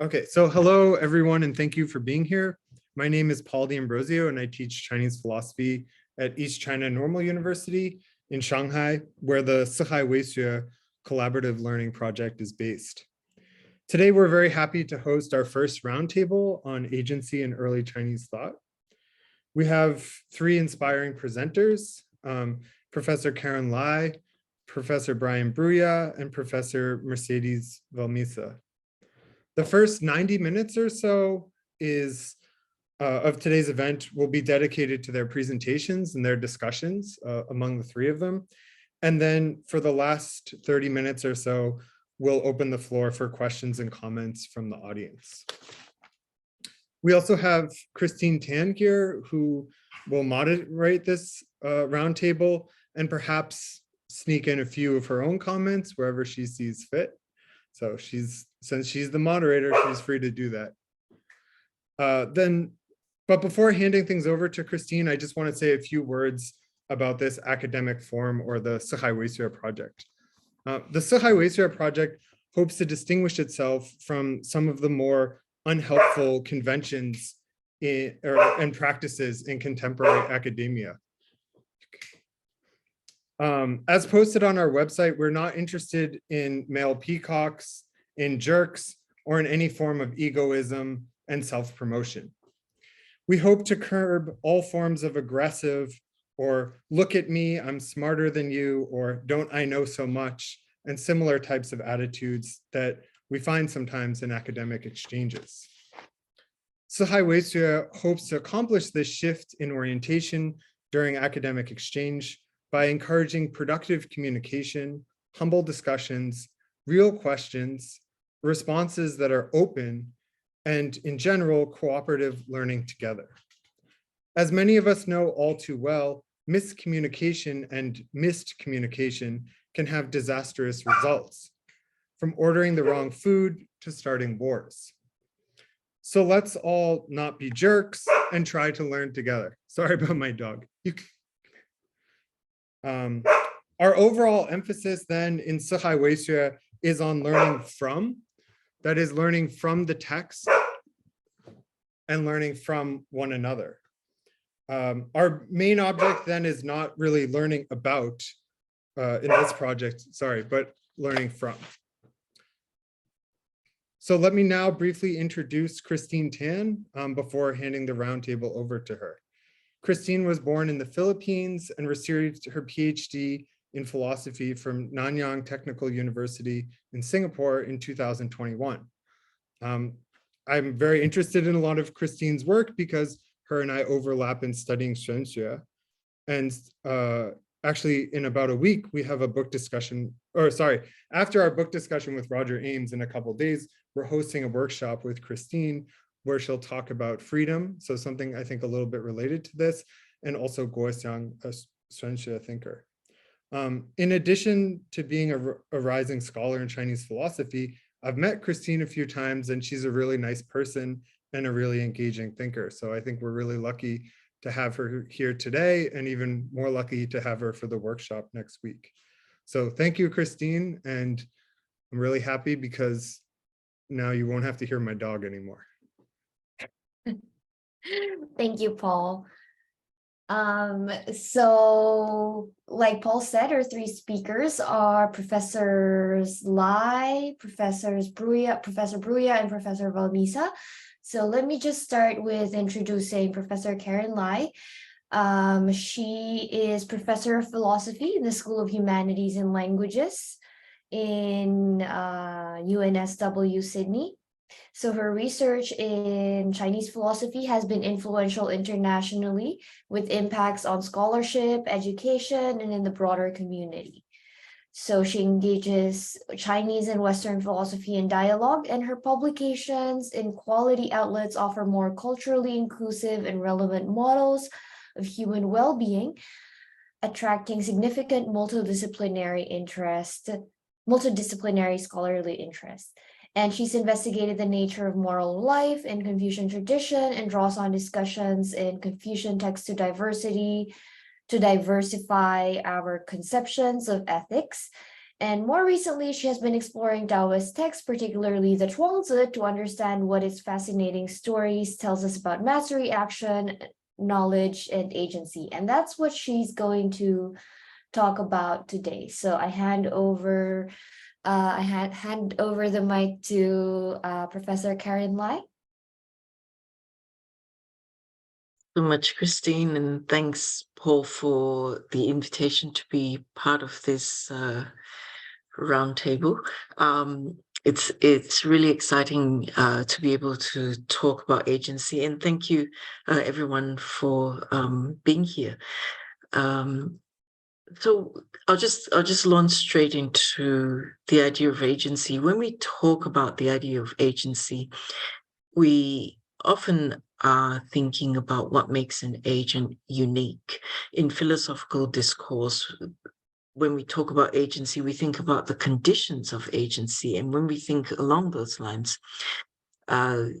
Okay, so hello everyone, and thank you for being here. My name is Paul D'Ambrosio, and I teach Chinese philosophy at East China Normal University in Shanghai, where the 四海为学 collaborative learning project is based. Today, we're very happy to host our first roundtable on agency and early Chinese thought. We have three inspiring presenters, Professor Karyn Lai, Professor Bruya, and Professor Mercedes Valmisa. The first 90 minutes or so of today's event will be dedicated to their presentations and their discussions among the three of them. And then for the last 30 minutes or so, we'll open the floor for questions and comments from the audience. We also have Christine Tan here, who will moderate this roundtable and perhaps sneak in a few of her own comments wherever she sees fit. So since she's the moderator, she's free to do that. But before handing things over to Christine, I just want to say a few words about this academic forum or the 四海为学 project. The 四海为学 project hopes to distinguish itself from some of the more unhelpful conventions and practices in contemporary academia. As posted on our website, we're not interested in male peacocks, in jerks, or in any form of egoism and self-promotion. We hope to curb all forms of aggressive or look at me, I'm smarter than you, or don't I know so much, and similar types of attitudes that we find sometimes in academic exchanges. 四海为学 hopes to accomplish this shift in orientation during academic exchange by encouraging productive communication, humble discussions, real questions, responses that are open, and in general, cooperative learning together. As many of us know all too well, miscommunication and missed communication can have disastrous results, from ordering the wrong food to starting wars. So let's all not be jerks and try to learn together. Sorry about my dog. Our overall emphasis then in 四海为学 is on learning from, that is learning from the text and learning from one another. Our main object then is not really learning about in this project, sorry, but learning from. So let me now briefly introduce Christine Tan before handing the roundtable over to her. Christine was born in the Philippines and received her PhD in philosophy from Nanyang Technical University in Singapore in 2021. I'm very interested in a lot of Christine's work because her and I overlap in studying 玄学. And actually in about a week, we have a book discussion, or sorry, after our book discussion with Roger Ames in a couple of days, we're hosting a workshop with Christine where she'll talk about freedom. So something I think a little bit related to this, and also Guoxiang, a 玄学 thinker. In addition to being a rising scholar in Chinese philosophy, I've met Christine a few times and she's a really nice person and a really engaging thinker. So I think we're really lucky to have her here today and even more lucky to have her for the workshop next week. So thank you, Christine. And I'm really happy because now you won't have to hear my dog anymore. Thank you, Paul. So like Paul said, our three speakers are Professors Lai, Professor Bruya, and Professor Valmisa. So let me just start with introducing Professor Karyn Lai. She is Professor of Philosophy in the School of Humanities and Languages in UNSW Sydney. So her research in Chinese philosophy has been influential internationally with impacts on scholarship, education, and in the broader community. So she engages Chinese and Western philosophy in dialogue, and her publications in quality outlets offer more culturally inclusive and relevant models of human well-being, attracting significant multidisciplinary scholarly interest. And she's investigated the nature of moral life in Confucian tradition and draws on discussions in Confucian texts to diversify our conceptions of ethics. And more recently, she has been exploring Taoist texts, particularly the Chuangzi, to understand what its fascinating stories tells us about mastery, action, knowledge, and agency. And that's what she's going to talk about today. So I hand over the mic to Professor Karyn Lai. So much, Christine, and thanks, Paul, for the invitation to be part of this roundtable. It's really exciting to be able to talk about agency, and thank you, everyone, for being here. So I'll just launch straight into the idea of agency. When we talk about the idea of agency, we often are thinking about what makes an agent unique. In philosophical discourse, when we talk about agency, we think about the conditions of agency. And when we think along those lines, the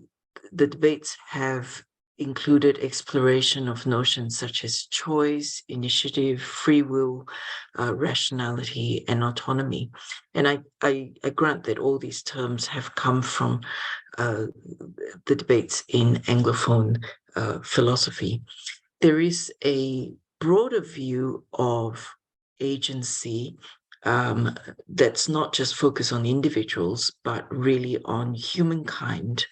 debates have included exploration of notions such as choice, initiative, free will, rationality, and autonomy. And I grant that all these terms have come from the debates in Anglophone philosophy. There is a broader view of agency that's not just focused on individuals, but really on humankind.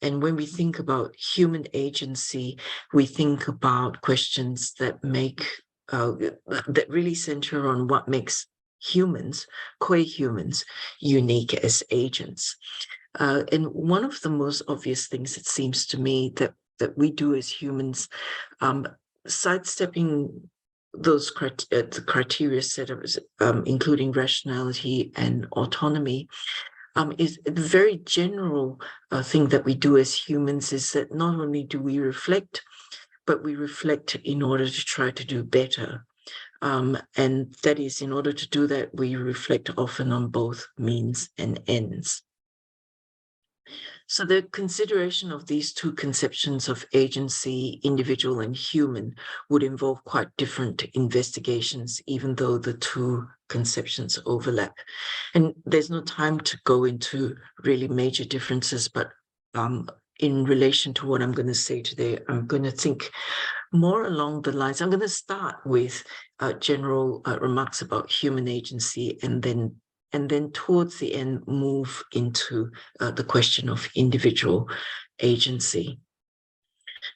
And when we think about human agency, we think about questions that that really center on what makes humans, qua-humans, unique as agents. And one of the most obvious things, it seems to me, that we do as humans, sidestepping those the criteria set up, including rationality and autonomy, is a very general thing that we do as humans, is that not only do we reflect, but we reflect in order to try to do better. And that is, in order to do that, we reflect often on both means and ends. So the consideration of these two conceptions of agency, individual and human, would involve quite different investigations, even though the two conceptions overlap. And there's no time to go into really major differences, but in relation to what I'm going to say today, I'm going to think more along the lines. I'm going to start with general remarks about human agency, and then towards the end move into the question of individual agency.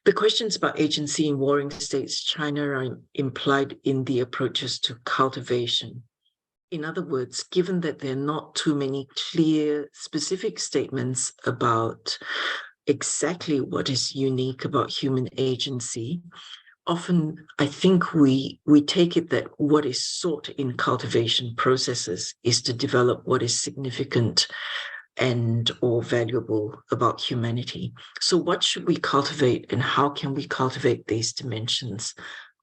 The questions about agency in warring states China are implied in the approaches to cultivation. In other words, given that there are not too many clear, specific statements about exactly what is unique about human agency, often I think we take it that what is sought in cultivation processes is to develop what is significant and or valuable about humanity. So what should we cultivate, and how can we cultivate these dimensions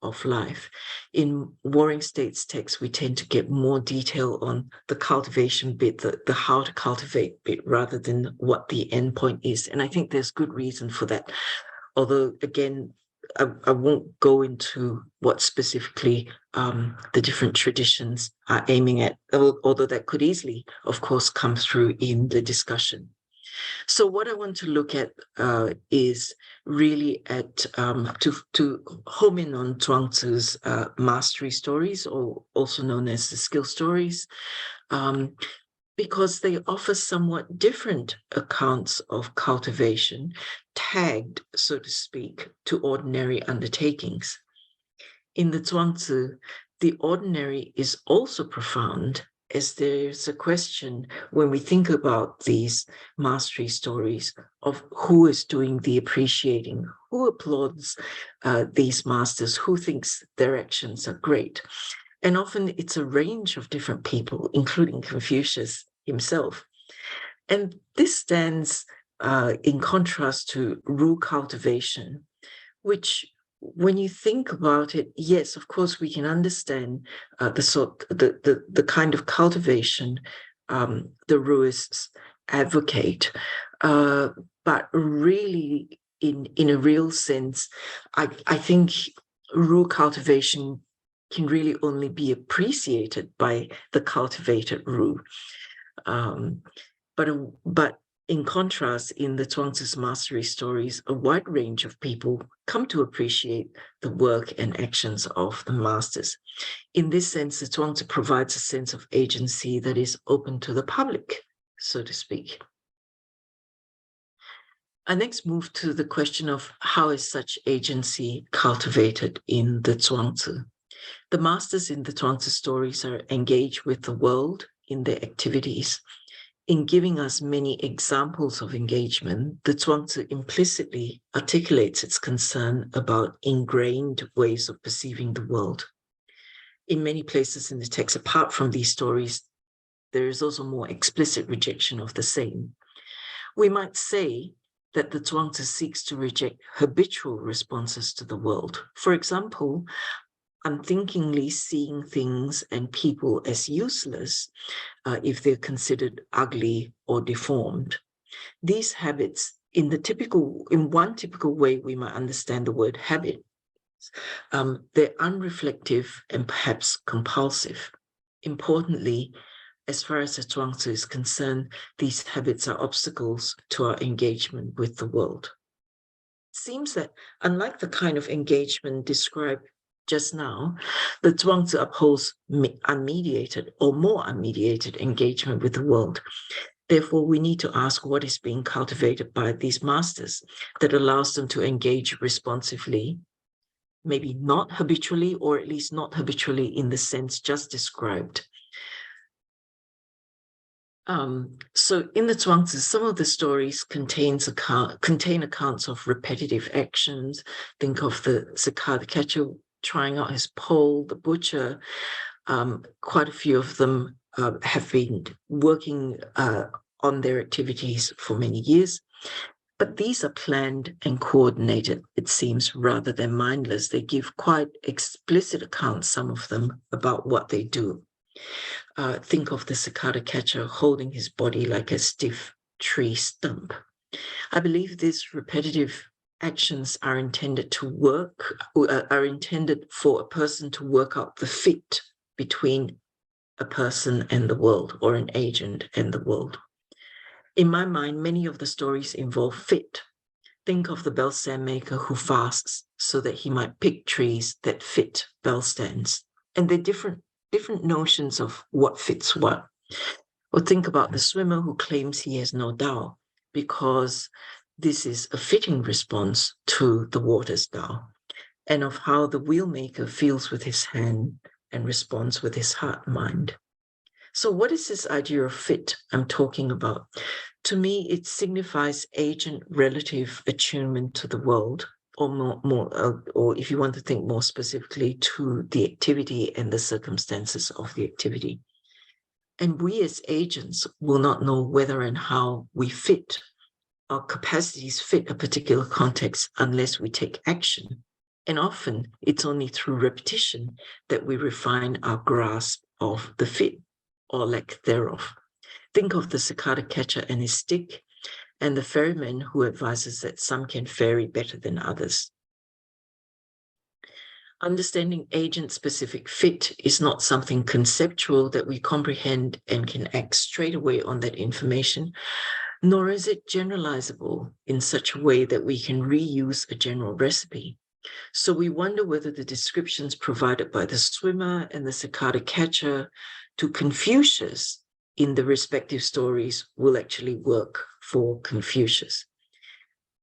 of life? In Warring States texts, we tend to get more detail on the cultivation bit, the how to cultivate bit, rather than what the end point is. And I think there's good reason for that. Although, again, I won't go into what specifically the different traditions are aiming at, although that could easily, of course, come through in the discussion. So what I want to look at is really at to home in on Zhuangzi's mastery stories, or also known as the skill stories, because they offer somewhat different accounts of cultivation, tagged, so to speak, to ordinary undertakings. In the Zhuangzi, the ordinary is also profound, as there's a question when we think about these mastery stories of who is doing the appreciating, who applauds these masters, who thinks their actions are great. And often it's a range of different people, including Confucius himself. And this stands in contrast to rule cultivation, which, when you think about it, yes, of course, we can understand the kind of cultivation the Ruists advocate, but really, in a real sense, I think rule cultivation can really only be appreciated by the cultivated Ru. But in contrast, in the Zhuangzi's mastery stories, a wide range of people come to appreciate the work and actions of the masters. In this sense, the Zhuangzi provides a sense of agency that is open to the public, so to speak. I next move to the question of how is such agency cultivated in the Zhuangzi. The masters in the Zhuangzi stories are engaged with the world in their activities. In giving us many examples of engagement, the Zhuangzi implicitly articulates its concern about ingrained ways of perceiving the world. In many places in the text, apart from these stories, there is also more explicit rejection of the same. We might say that the Zhuangzi seeks to reject habitual responses to the world. For example, unthinkingly seeing things and people as useless if they're considered ugly or deformed. These habits, in one typical way we might understand the word habit, they're unreflective and perhaps compulsive. Importantly, as far as the Zhuangzi is concerned, these habits are obstacles to our engagement with the world. It seems that unlike the kind of engagement described just now, the Zhuangzi upholds unmediated or more unmediated engagement with the world. Therefore, we need to ask what is being cultivated by these masters that allows them to engage responsively, maybe not habitually, or at least not habitually in the sense just described. So in the Zhuangzi, some of the stories contain accounts of repetitive actions. Think of the cicada catcher trying out his pole, the butcher. Quite a few of them have been working on their activities for many years. But these are planned and coordinated, it seems, rather than mindless. They give quite explicit accounts, some of them, about what they do. Think of the cicada catcher holding his body like a stiff tree stump. I believe these repetitive actions are intended for a person to work out the fit between a person and the world, or an agent and the world. In my mind, many of the stories involve fit. Think of the bell stand maker who fasts so that he might pick trees that fit bell stands. And they're different notions of what fits what. Or think about the swimmer who claims he has no Tao, because this is a fitting response to the water's Tao, and of how the wheelmaker feels with his hand and responds with his heart mind. So what is this idea of fit I'm talking about? To me, it signifies agent-relative attunement to the world, or if you want to think more specifically, to the activity and the circumstances of the activity. And we as agents will not know whether and how we fit, our capacities fit a particular context unless we take action. And often it's only through repetition that we refine our grasp of the fit or lack thereof. Think of the cicada catcher and his stick, and the ferryman who advises that some can ferry better than others. Understanding agent-specific fit is not something conceptual that we comprehend and can act straight away on that information, nor is it generalizable in such a way that we can reuse a general recipe. So we wonder whether the descriptions provided by the swimmer and the cicada catcher to Confucius in the respective stories will actually work for Confucius.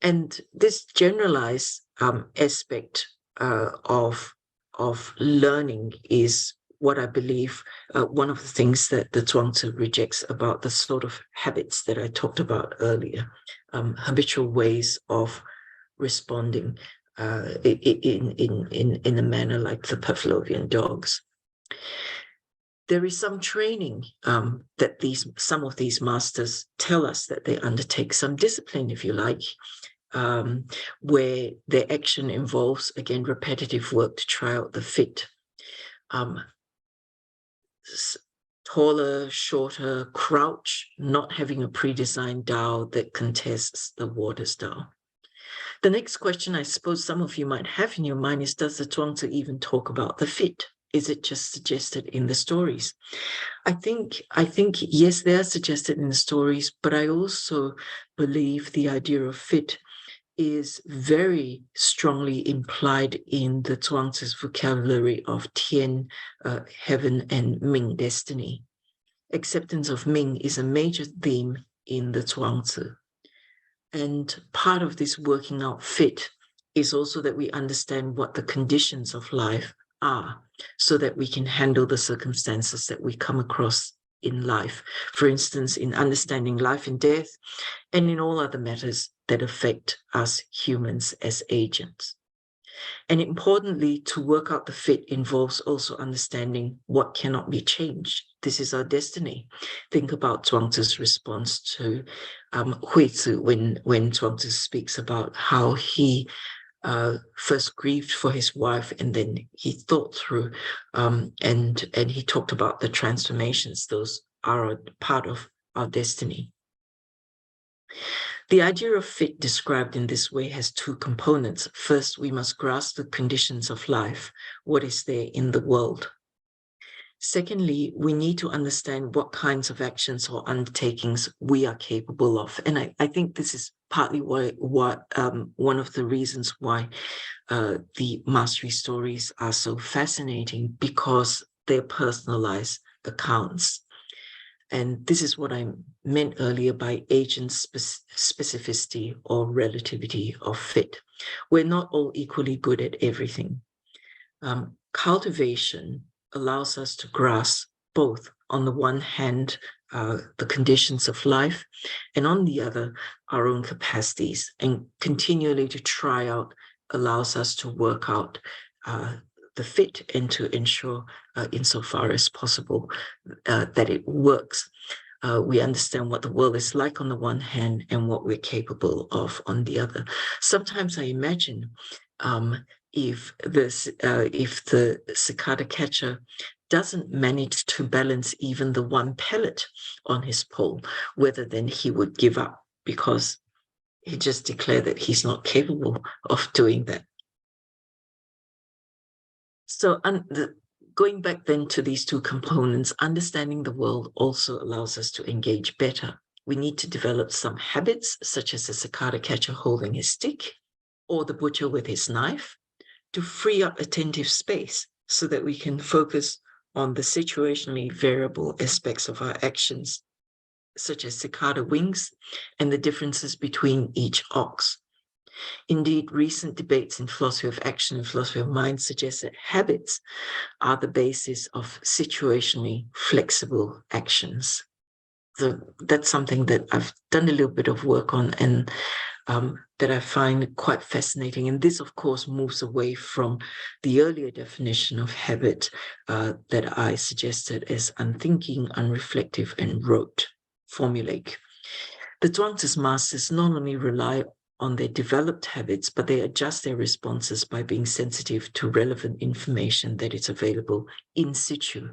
And this generalized aspect of learning is what I believe one of the things that the Zhuangzi rejects about the sort of habits that I talked about earlier, habitual ways of responding in a manner like the Pavlovian dogs. There is some training that some of these masters tell us that they undertake, some discipline, if you like, where their action involves, again, repetitive work to try out the fit. Taller, shorter, crouch, not having a pre-designed Tao that contests the water's Tao. The next question I suppose some of you might have in your mind is, does the Zhuangzi even talk about the fit is it just suggested in the stories? I think yes, they are suggested in the stories, but I also believe the idea of fit is very strongly implied in the Zhuangzi's vocabulary of Tian, heaven, and Ming, destiny. Acceptance of Ming is a major theme in the Zhuangzi. And part of this working out fit is also that we understand what the conditions of life are so that we can handle the circumstances that we come across in life. For instance, in understanding life and death, and in all other matters that affect us humans as agents. And importantly, to work out the fit involves also understanding what cannot be changed. This is our destiny. Think about Zhuangzi's response to Huizi when Zhuangzi speaks about how he first grieved for his wife, and then he thought through and he talked about the transformations. Those are a part of our destiny. The idea of fit described in this way has two components. First, we must grasp the conditions of life, what is there in the world. Secondly, we need to understand what kinds of actions or undertakings we are capable of. And I think this is partly one of the reasons why the mastery stories are so fascinating, because they're personalized accounts. And this is what I meant earlier by agent specificity or relativity of fit. We're not all equally good at everything. Cultivation allows us to grasp both, on the one hand, the conditions of life, and on the other, our own capacities, and continually to try out allows us to work out the fit and to ensure, insofar as possible, that it works. We understand what the world is like on the one hand and what we're capable of on the other. Sometimes I imagine if the cicada catcher doesn't manage to balance even the one pellet on his pole, whether then he would give up because he just declared that he's not capable of doing that. So going back then to these two components, understanding the world also allows us to engage better. We need to develop some habits, such as the cicada catcher holding his stick or the butcher with his knife, to free up attentive space so that we can focus on the situationally variable aspects of our actions, such as cicada wings and the differences between each ox. Indeed, recent debates in philosophy of action and philosophy of mind suggest that habits are the basis of situationally flexible actions. So that's something that I've done a little bit of work on and that I find quite fascinating. And this, of course, moves away from the earlier definition of habit that I suggested as unthinking, unreflective, and rote, formulaic. The Zhuangzi's masters not only rely on their developed habits, but they adjust their responses by being sensitive to relevant information that is available in situ.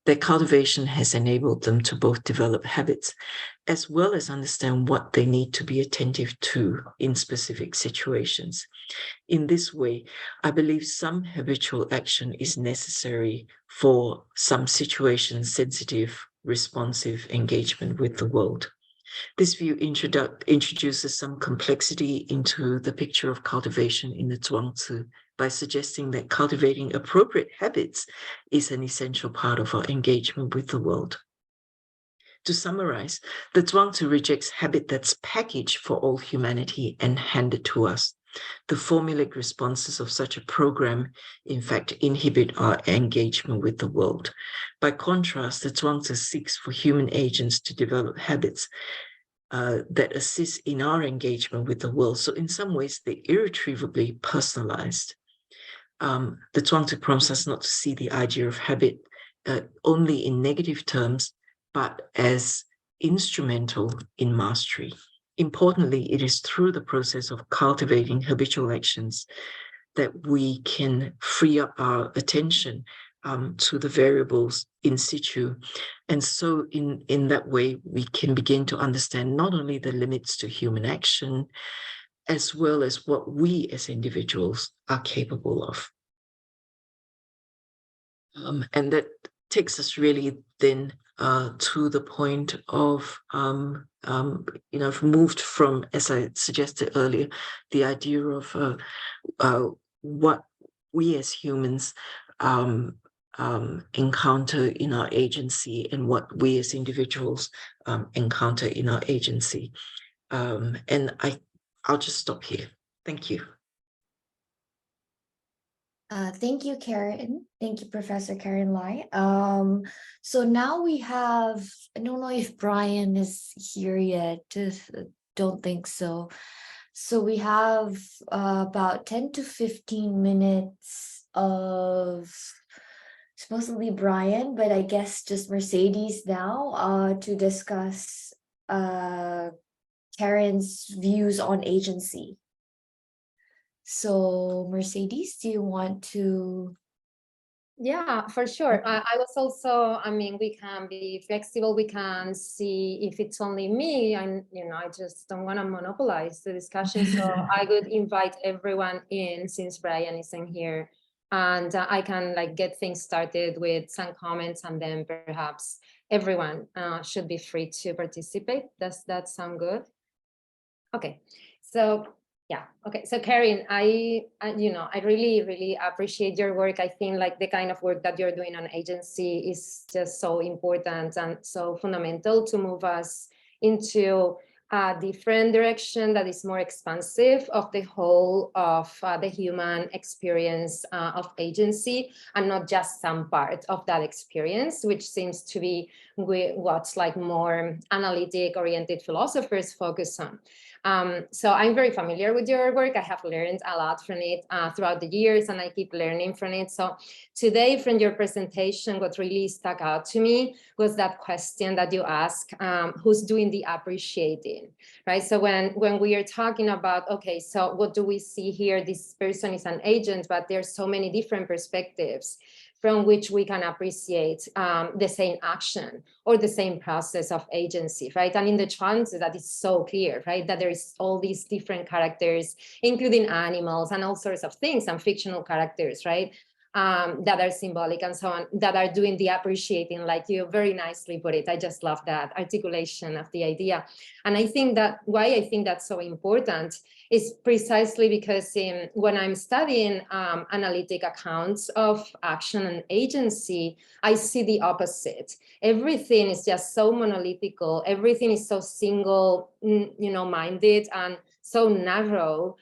Their cultivation has enabled them to both develop habits as well as understand what they need to be attentive to in specific situations. In this way, I believe some habitual action is necessary for some situation-sensitive, responsive engagement with the world. This view introduces some complexity into the picture of cultivation in the Zhuangzi by suggesting that cultivating appropriate habits is an essential part of our engagement with the world. To summarize, the Zhuangzi rejects habit that's packaged for all humanity and handed to us. The formulaic responses of such a program, in fact, inhibit our engagement with the world. By contrast, the Zhuangzi seeks for human agents to develop habits that assist in our engagement with the world. So in some ways, they're irretrievably personalized. The Zhuangzi prompts us not to see the idea of habit only in negative terms, but as instrumental in mastery. Importantly, it is through the process of cultivating habitual actions that we can free up our attention to the variables in situ. And so in that way, we can begin to understand not only the limits to human action, as well as what we as individuals are capable of. And that takes us really then to the point of, I've moved from, as I suggested earlier, the idea of what we as humans encounter in our agency and what we as individuals encounter in our agency. And I'll just stop here. Thank you. Thank you, Karyn. Thank you, Professor Karyn Lai. So now we have, I don't know if Brian is here yet. Don't think so. So we have about 10 to 15 minutes of supposedly Brian, but I guess just Mercedes now to discuss Karyn's views on agency. So Mercedes, do you want to? Yeah, for sure. I was also, we can be flexible. We can see if it's only me, and I just don't want to monopolize the discussion. So I would invite everyone in, since Brian isn't here, and I can get things started with some comments, and then perhaps everyone should be free to participate. Does that sound good? Okay, so yeah, okay. So Karyn, I really, really appreciate your work. I think the kind of work that you're doing on agency is just so important and so fundamental to move us into a different direction that is more expansive of the whole of the human experience of agency, and not just some part of that experience, which seems to be what's more analytic oriented philosophers focus on. So I'm very familiar with your work. I have learned a lot from it throughout the years, and I keep learning from it. So today from your presentation, what really stuck out to me was that question that you asked, who's doing the appreciating, right? So when we are talking about, okay, so what do we see here? This person is an agent, but there's so many different perspectives from which we can appreciate the same action or the same process of agency, right? And in the transit, that is so clear, right? That there is all these different characters, including animals and all sorts of things, and fictional characters, right? That are symbolic and so on, that are doing the appreciating, like you very nicely put it. I just love that articulation of the idea. And I think that why I think that's so important is precisely because when I'm studying analytic accounts of action and agency, I see the opposite. Everything is just so monolithical. Everything is so single, minded and so narrow.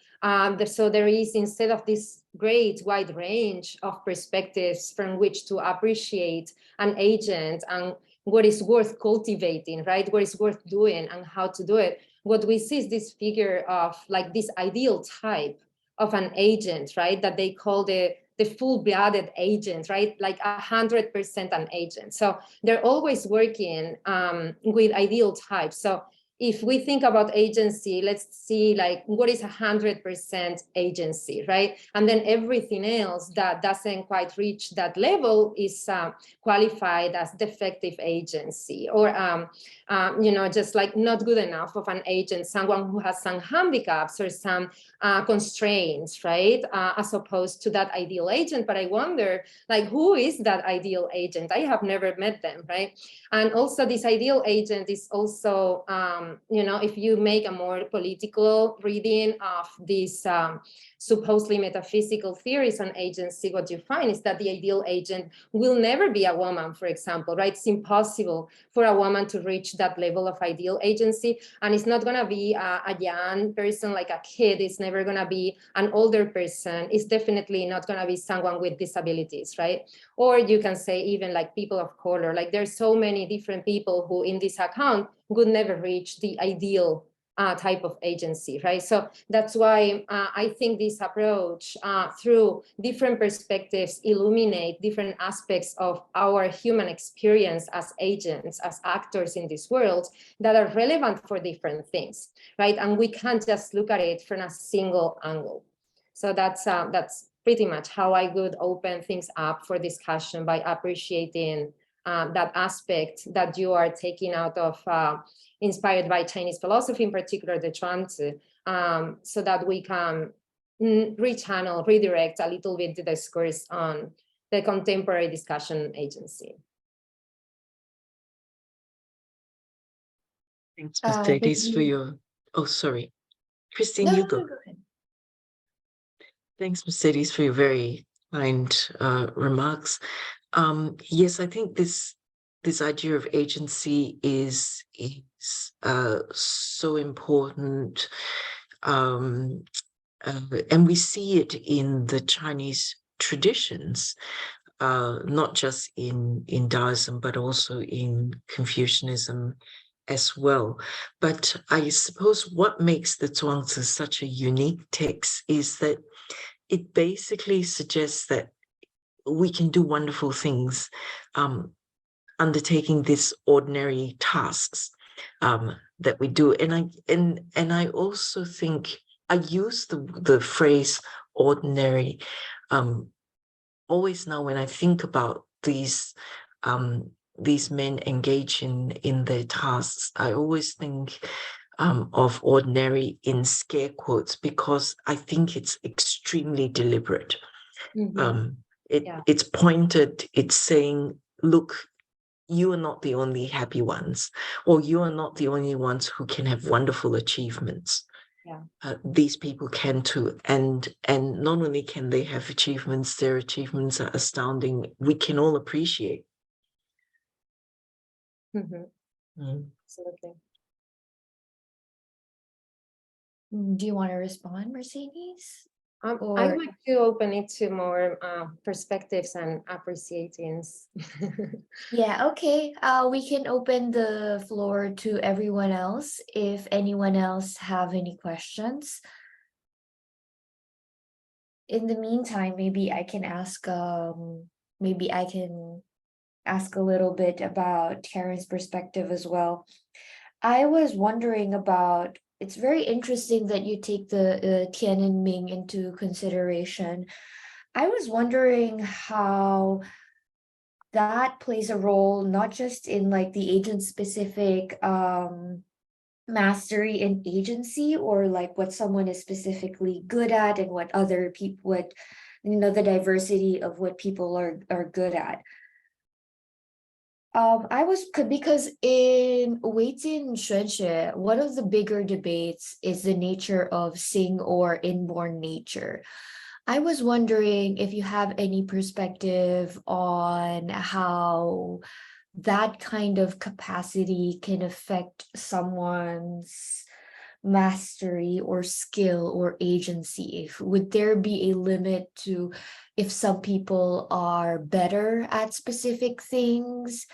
So there is, instead of this great wide range of perspectives from which to appreciate an agent and what is worth cultivating, right? What is worth doing and how to do it. What we see is this figure of this ideal type of an agent, right? That they call the full-blooded agent, right? 100% an agent. So they're always working with ideal types. So if we think about agency, let's see what is 100% agency, right? And then everything else that doesn't quite reach that level is qualified as defective agency, or just not good enough of an agent, someone who has some handicaps or some constraints, right? As opposed to that ideal agent. But I wonder, who is that ideal agent? I have never met them, right? And also this ideal agent is also, if you make a more political reading of these supposedly metaphysical theories on agency, what you find is that the ideal agent will never be a woman, for example, right? It's impossible for a woman to reach that level of ideal agency. And it's not going to be a young person, like a kid. It's never going to be an older person. It's definitely not going to be someone with disabilities, right? Or you can say even people of color. There's so many different people who in this account would never reach the ideal type of agency, right? So that's why I think this approach through different perspectives illuminate different aspects of our human experience as agents, as actors in this world that are relevant for different things, right? And we can't just look at it from a single angle. So that's pretty much how I would open things up for discussion, by appreciating that aspect that you are taking out of inspired by Chinese philosophy, in particular the Zhuangzi, so that we can rechannel, redirect a little bit the discourse on the contemporary discussion agency. Thanks, Mercedes, for maybe- your, oh, sorry. Christine, No, you no, go. no, go ahead. Thanks, Mercedes, for your very kind remarks. Yes, I think this idea of agency is so important, and we see it in the Chinese traditions, not just in Taoism, but also in Confucianism as well. But I suppose what makes the Zhuangzi such a unique text is that it basically suggests that we can do wonderful things, undertaking these ordinary tasks that we do. And I also think I use the phrase ordinary always now when I think about these men engage in their tasks. I always think of ordinary in scare quotes, because I think it's extremely deliberate. It's pointed, it's saying, look, you are not the only happy ones, or you are not the only ones who can have wonderful achievements. These people can too, and not only can they have achievements, their achievements are astounding. We can all appreciate. Absolutely. Do you want to respond, Mercedes? I'd Or- like to open it to more perspectives and appreciatings. Yeah, okay. We can open the floor to everyone else if anyone else have any questions. In the meantime, maybe I can ask a little bit about Karyn's perspective as well. I was wondering about, it's very interesting that you take the Tian and Ming into consideration. I was wondering how that plays a role, not just in like the agent-specific mastery and agency, or like what someone is specifically good at and what other people, the diversity of what people are good at. Because in Weijin Xuanxue, one of the bigger debates is the nature of Xing or inborn nature. I was wondering if you have any perspective on how that kind of capacity can affect someone's mastery or skill or agency. Would there be a limit to if some people are better at specific things?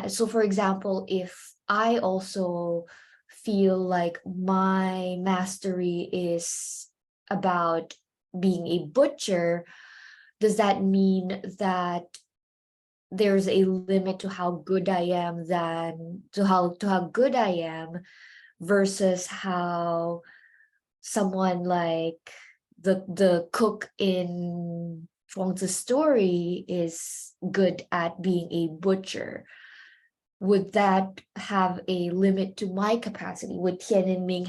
So for example, if I also feel like my mastery is about being a butcher, does that mean that there's a limit to how good I am how good I am versus how someone like the cook in Zhuangzi's story is good at being a butcher? Would that have a limit to my capacity? Would Tian and Ming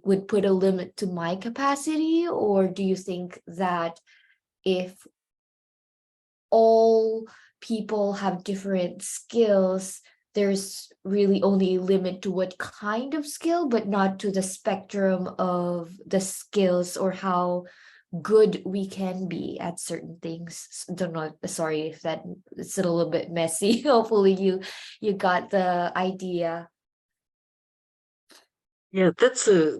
would put a limit to my capacity? Or do you think that if all people have different skills, there's really only a limit to what kind of skill, but not to the spectrum of the skills or how good we can be at certain things? Don't know, sorry if that it's a little bit messy. Hopefully you got the idea. Yeah, that's a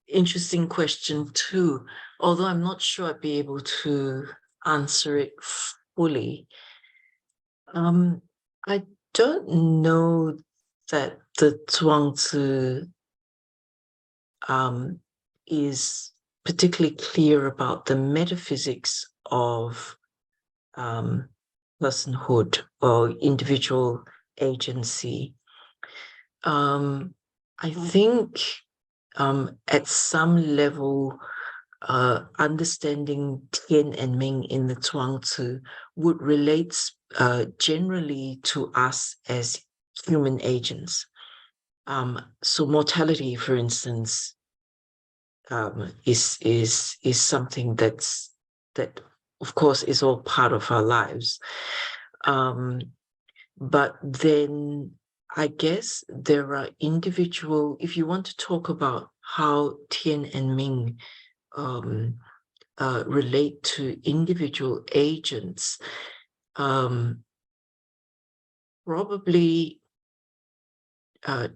interesting question too, although I'm not sure I'd be able to answer it fully. I don't know that the Zhuangzi is particularly clear about the metaphysics of personhood or individual agency. I think at some level, understanding Tian and Ming in the Zhuangzi would relate generally to us as human agents. So mortality, for instance, is something that of course, is all part of our lives. But then I guess there are individual, if you want to talk about how Tian and Ming relate to individual agents, probably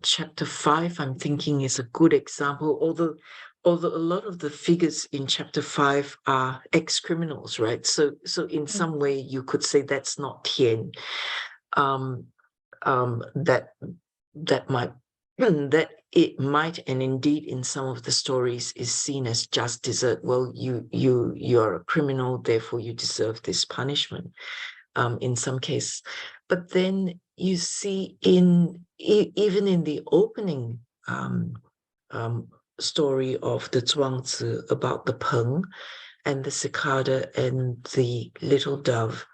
chapter 5, I'm thinking, is a good example, although a lot of the figures in chapter 5 are ex-criminals, right? So in some way you could say that's not Tian. That it might, and indeed in some of the stories is seen as just desert. Well, you're a criminal, therefore you deserve this punishment. In some cases, but then you see even in the opening story of the Zhuangzi about the Peng and the cicada and the little dove,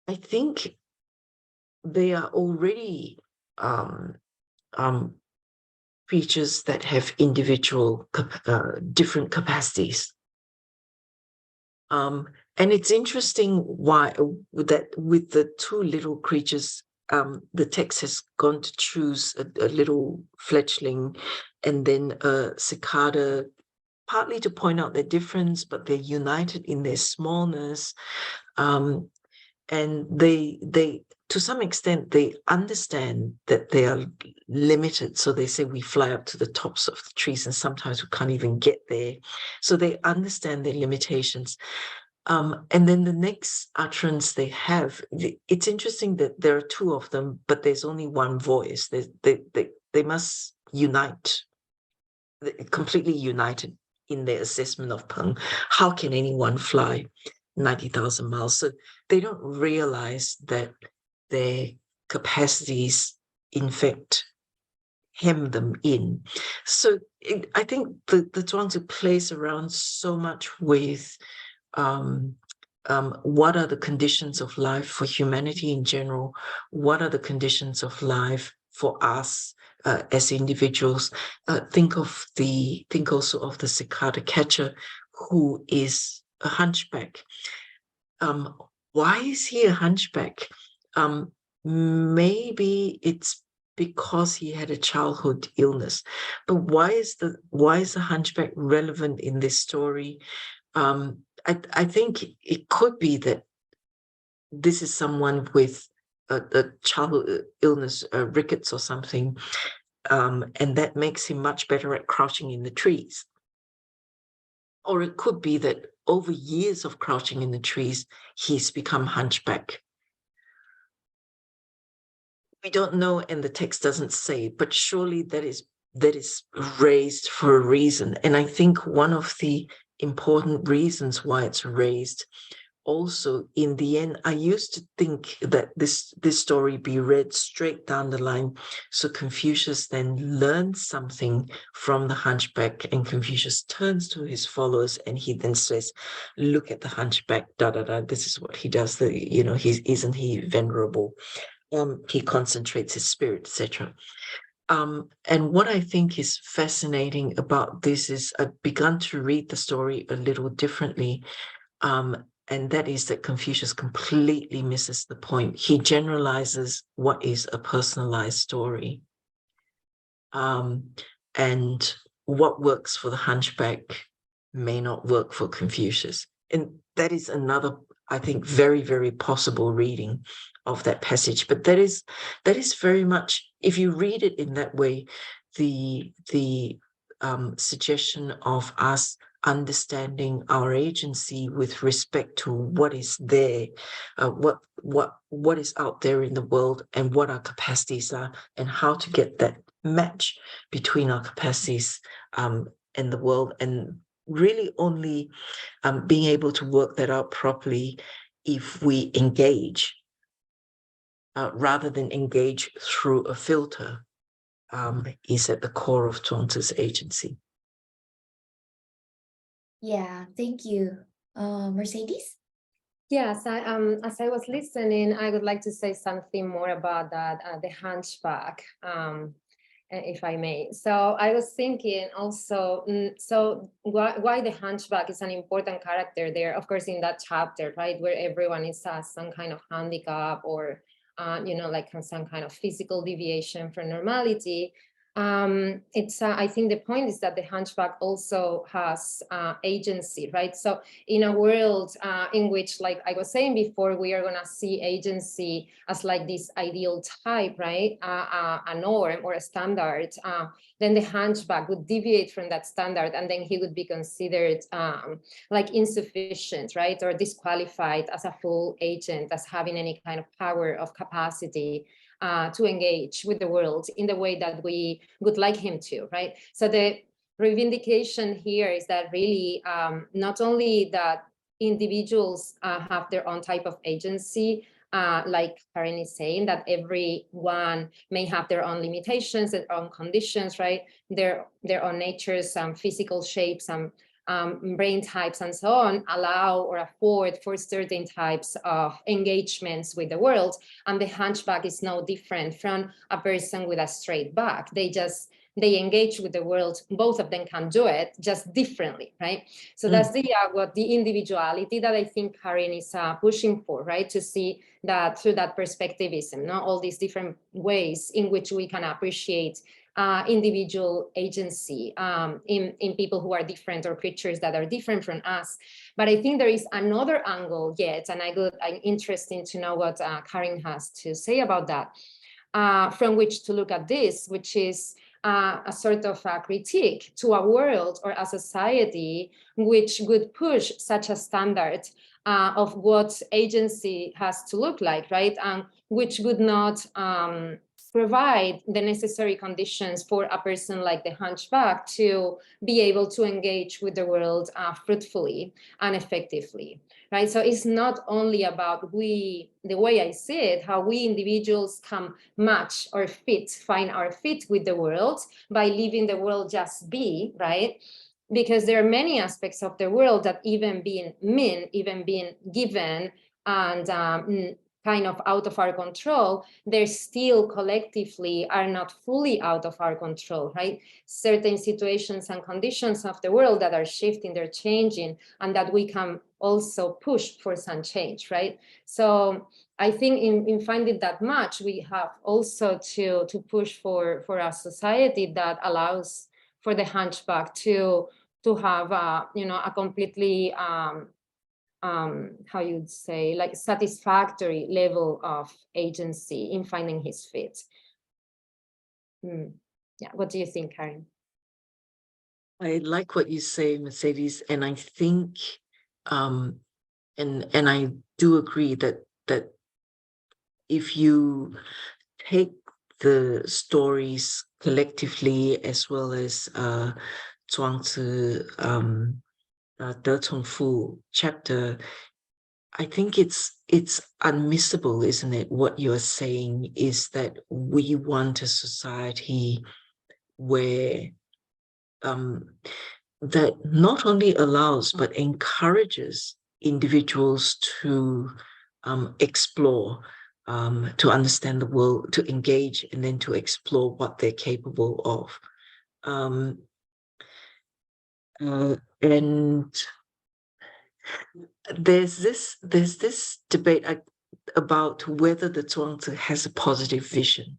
I think they are already creatures that have individual different capacities. And it's interesting why that with the two little creatures, the text has gone to choose a little fledgling and then a cicada, partly to point out their difference, but they're united in their smallness. And they to some extent, they understand that they are limited. So they say we fly up to the tops of the trees and sometimes we can't even get there. So they understand their limitations. And then the next utterance they have, it's interesting that there are two of them, but there's only one voice. They must unite, completely united in their assessment of Peng. How can anyone fly 90,000 miles? So they don't realize that their capacities, in fact, hem them in. So I think the Zhuangzi plays around so much with what are the conditions of life for humanity in general? What are the conditions of life for us as individuals? Think also of the cicada catcher, who is a hunchback. Why is he a hunchback? Maybe it's because he had a childhood illness. But why is the hunchback relevant in this story? I think it could be that this is someone with a childhood illness, rickets or something, and that makes him much better at crouching in the trees. Or it could be that over years of crouching in the trees, he's become hunchback. We don't know, and the text doesn't say, but surely that is raised for a reason. And I think one of the important reasons why it's raised also, in the end, I used to think that this story be read straight down the line. So Confucius then learns something from the hunchback, and Confucius turns to his followers and he then says, look at the hunchback, this is what he does. Isn't he venerable? He concentrates his spirit, etc. And what I think is fascinating about this is I've begun to read the story a little differently. And that is that Confucius completely misses the point. He generalizes what is a personalized story. And what works for the hunchback may not work for Confucius. And that is another, I think, very, very possible reading of that passage. But that is very much, if you read it in that way, the suggestion of us understanding our agency with respect to what is there, what is out there in the world, and what our capacities are, and how to get that match between our capacities and the world, and really only being able to work that out properly if we engage rather than engage through a filter, is at the core of Zhuangzi's agency. Yeah, thank you. Mercedes? Yes, as I was listening, I would like to say something more about that, the hunchback. if I may. So I was thinking also, so why the hunchback is an important character there, of course, in that chapter, right, where everyone is some kind of handicap or, like some kind of physical deviation from normality. I think the point is that the hunchback also has agency, right? So in a world in which, like I was saying before, we are gonna see agency as like this ideal type, right? A norm or a standard, then the hunchback would deviate from that standard, and then he would be considered like insufficient, right? Or disqualified as a full agent, as having any kind of power of capacity to engage with the world in the way that we would like him to, right? So the reivindication here is that really not only that individuals have their own type of agency, like Karyn is saying, that everyone may have their own limitations, their own conditions, right? Their own natures, some physical shapes, some brain types and so on, allow or afford for certain types of engagements with the world. And the hunchback is no different from a person with a straight back. They engage with the world. Both of them can do it, just differently, right? So that's the individuality that I think Karyn is pushing for, right? To see that through that perspectivism, all these different ways in which we can appreciate individual agency in people who are different, or creatures that are different from us. But I think there is another angle yet, and I'm interested to know what Karyn has to say about that, from which to look at this, which is a sort of a critique to a world or a society which would push such a standard of what agency has to look like, right? And which would not provide the necessary conditions for a person like the hunchback to be able to engage with the world fruitfully and effectively, right? So it's not only about the way I see it, how we individuals can match or find our fit with the world by leaving the world just be, right? Because there are many aspects of the world that even being given and kind of out of our control, they still collectively are not fully out of our control, right? Certain situations and conditions of the world that are shifting, they're changing, and that we can also push for some change, right? So I think in finding that match, we have also to push for a society that allows for the hunchback to have a completely how you'd say, like satisfactory level of agency in finding his fit. Yeah, what do you think, Karyn? I like what you say, Mercedes, and I think, and I do agree that if you take the stories collectively, as well as Zhuangzi, De Congfu chapter, I think it's unmissable, isn't it? What you're saying is that we want a society where that not only allows but encourages individuals to explore, to understand the world, to engage, and then to explore what they're capable of. And there's this debate about whether the Zhuangzi has a positive vision.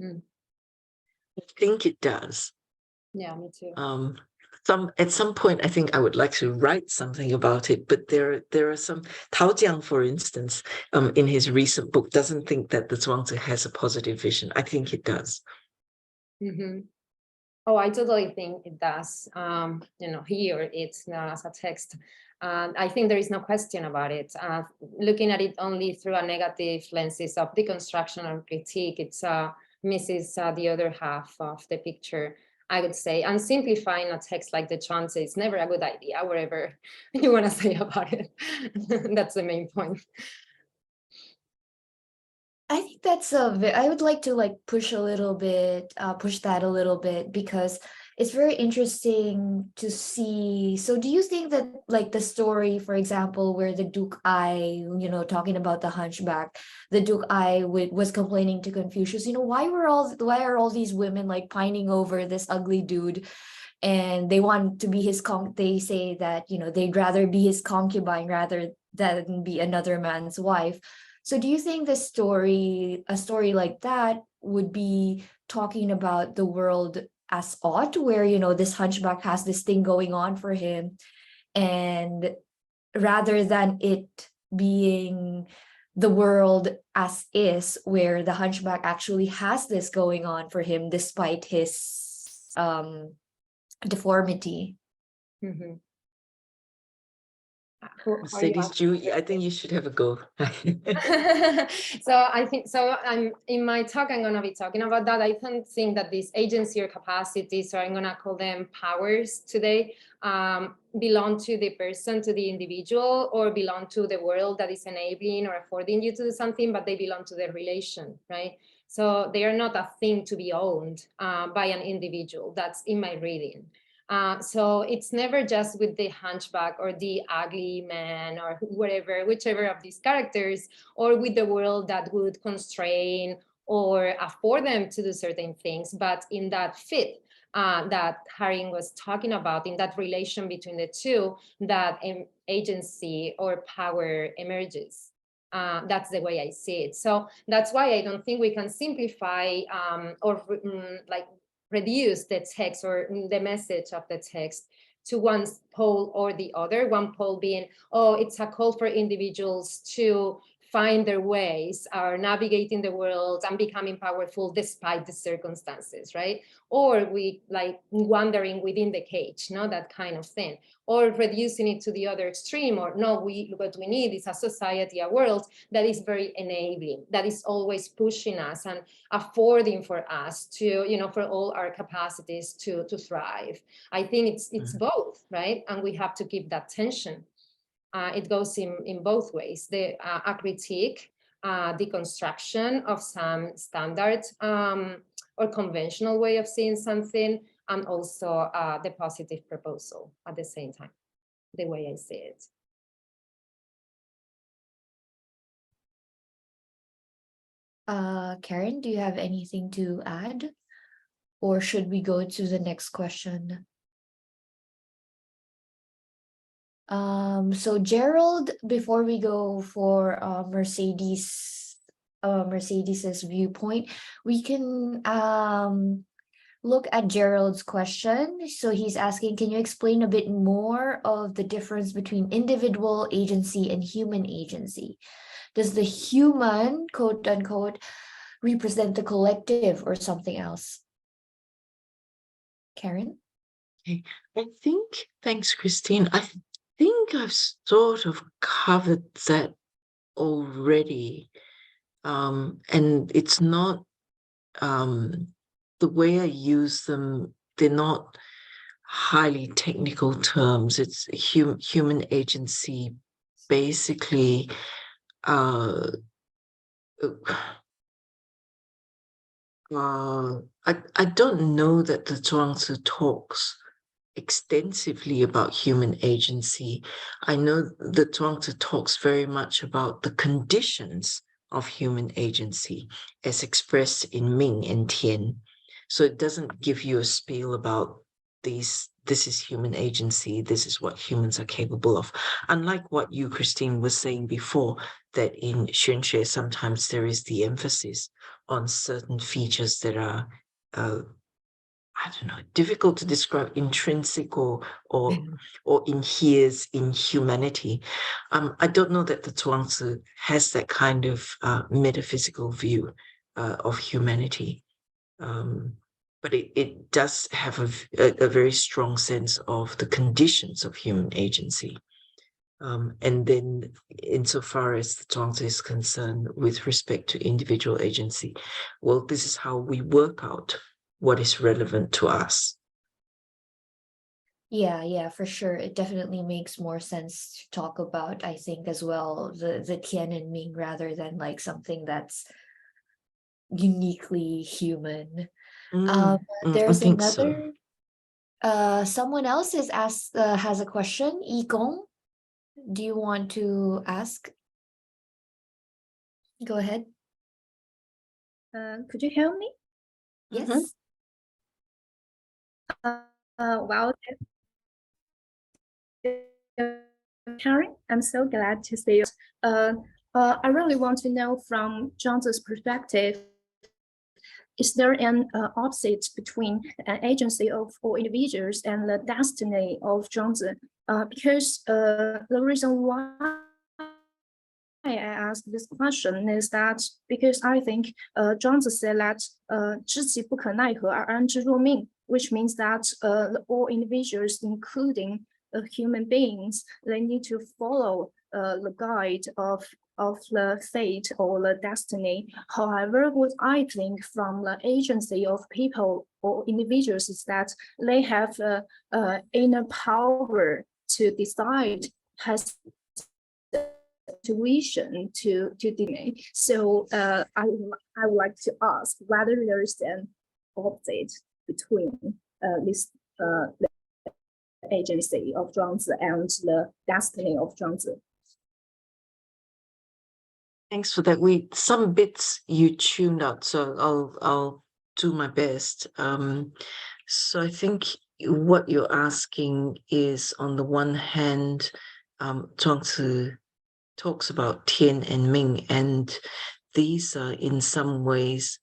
I think it does. Yeah, me too. At some point, I think I would like to write something about it, but there are some. Tao Jiang, for instance, in his recent book, doesn't think that the Zhuangzi has a positive vision. I think it does. Oh, I totally think it does. Here it's as a text. I think there is no question about it. Looking at it only through a negative lenses of deconstruction or critique, it misses the other half of the picture, I would say. And simplifying a text like the Zhuangzi is never a good idea, whatever you want to say about it. That's the main point. I think that's I would like to push that a little bit, because it's very interesting to see. So do you think that like the story, for example, where the Duke Ai, talking about the hunchback, the Duke Ai was complaining to Confucius, why are all these women like pining over this ugly dude, and they want to be his they say that, they'd rather be his concubine rather than be another man's wife. So do you think a story like that would be talking about the world as ought, where this hunchback has this thing going on for him, and rather than it being the world as is, where the hunchback actually has this going on for him despite his deformity? Mhm. Mercedes, Jew, I think you should have a go. So I think so. In my talk, I'm gonna be talking about that. I don't think that this agency or capacity, so I'm gonna call them powers today, belong to the person, to the individual, or belong to the world that is enabling or affording you to do something, but they belong to the relation, right? So they are not a thing to be owned by an individual. That's in my reading. So it's never just with the hunchback or the ugly man or whichever of these characters, or with the world that would constrain or afford them to do certain things, but in that fit that Karyn was talking about, in that relation between the two, that agency or power emerges. That's the way I see it. So that's why I don't think we can simplify or like reduce the text or the message of the text to one pole or the other. One pole being, oh, it's a call for individuals to find their ways, are navigating the world and becoming powerful despite the circumstances, right? Or we like wandering within the cage, that kind of thing. Or reducing it to the other extreme, or no, what we need is a society, a world that is very enabling, that is always pushing us and affording for us to, for all our capacities to thrive. I think it's both, right? And we have to keep that tension. It goes in both ways. A critique, deconstruction of some standard or conventional way of seeing something, and also the positive proposal at the same time, the way I see it. Karyn, do you have anything to add? Or should we go to the next question? So Gerald, before we go for Mercedes's viewpoint, we can look at Gerald's question. So he's asking, can you explain a bit more of the difference between individual agency and human agency? Does the human, quote unquote, represent the collective or something else? Karyn? Okay. Thanks, Christine. I think I've sort of covered that already. And it's not, the way I use them, they're not highly technical terms. It's human agency, basically. I don't know that the Zhuangzi talks extensively about human agency. I know the Zhuangzi talks very much about the conditions of human agency as expressed in Ming and Tian. So it doesn't give you a spiel about this is human agency, this is what humans are capable of. Unlike what you, Christine, was saying before, that in Xuanxue sometimes there is the emphasis on certain features that are I don't know, difficult to describe, intrinsic or inheres in humanity. I don't know that the Zhuangzi has that kind of metaphysical view of humanity. But it does have a very strong sense of the conditions of human agency. And then insofar as the Zhuangzi is concerned with respect to individual agency, well, this is how we work out what is relevant to us. Yeah, for sure. It definitely makes more sense to talk about, I think, as well, the Tian and Ming rather than like something that's uniquely human. There's another Someone else has a question. Yigong, do you want to ask? Go ahead. Could you hear me? Yes. Well, Karyn, I'm so glad to see you. I really want to know from Zhuangzi's perspective, is there an opposite between an agency of all individuals and the destiny of Zhuangzi? Because the reason why I ask this question is that because I think Zhuangzi said that 知其不可奈何而安之若命, which means that all individuals, including human beings, they need to follow the guide of the fate or the destiny. However, what I think from the agency of people or individuals is that they have inner power to decide, has tuition to deny. So I would like to ask whether there is an opposite between this the agency of Zhuangzi and the destiny of Zhuangzi. Thanks for that. Some bits you tuned out, so I'll do my best. So I think what you're asking is, on the one hand, Zhuangzi talks about Tian and Ming, and these are in some ways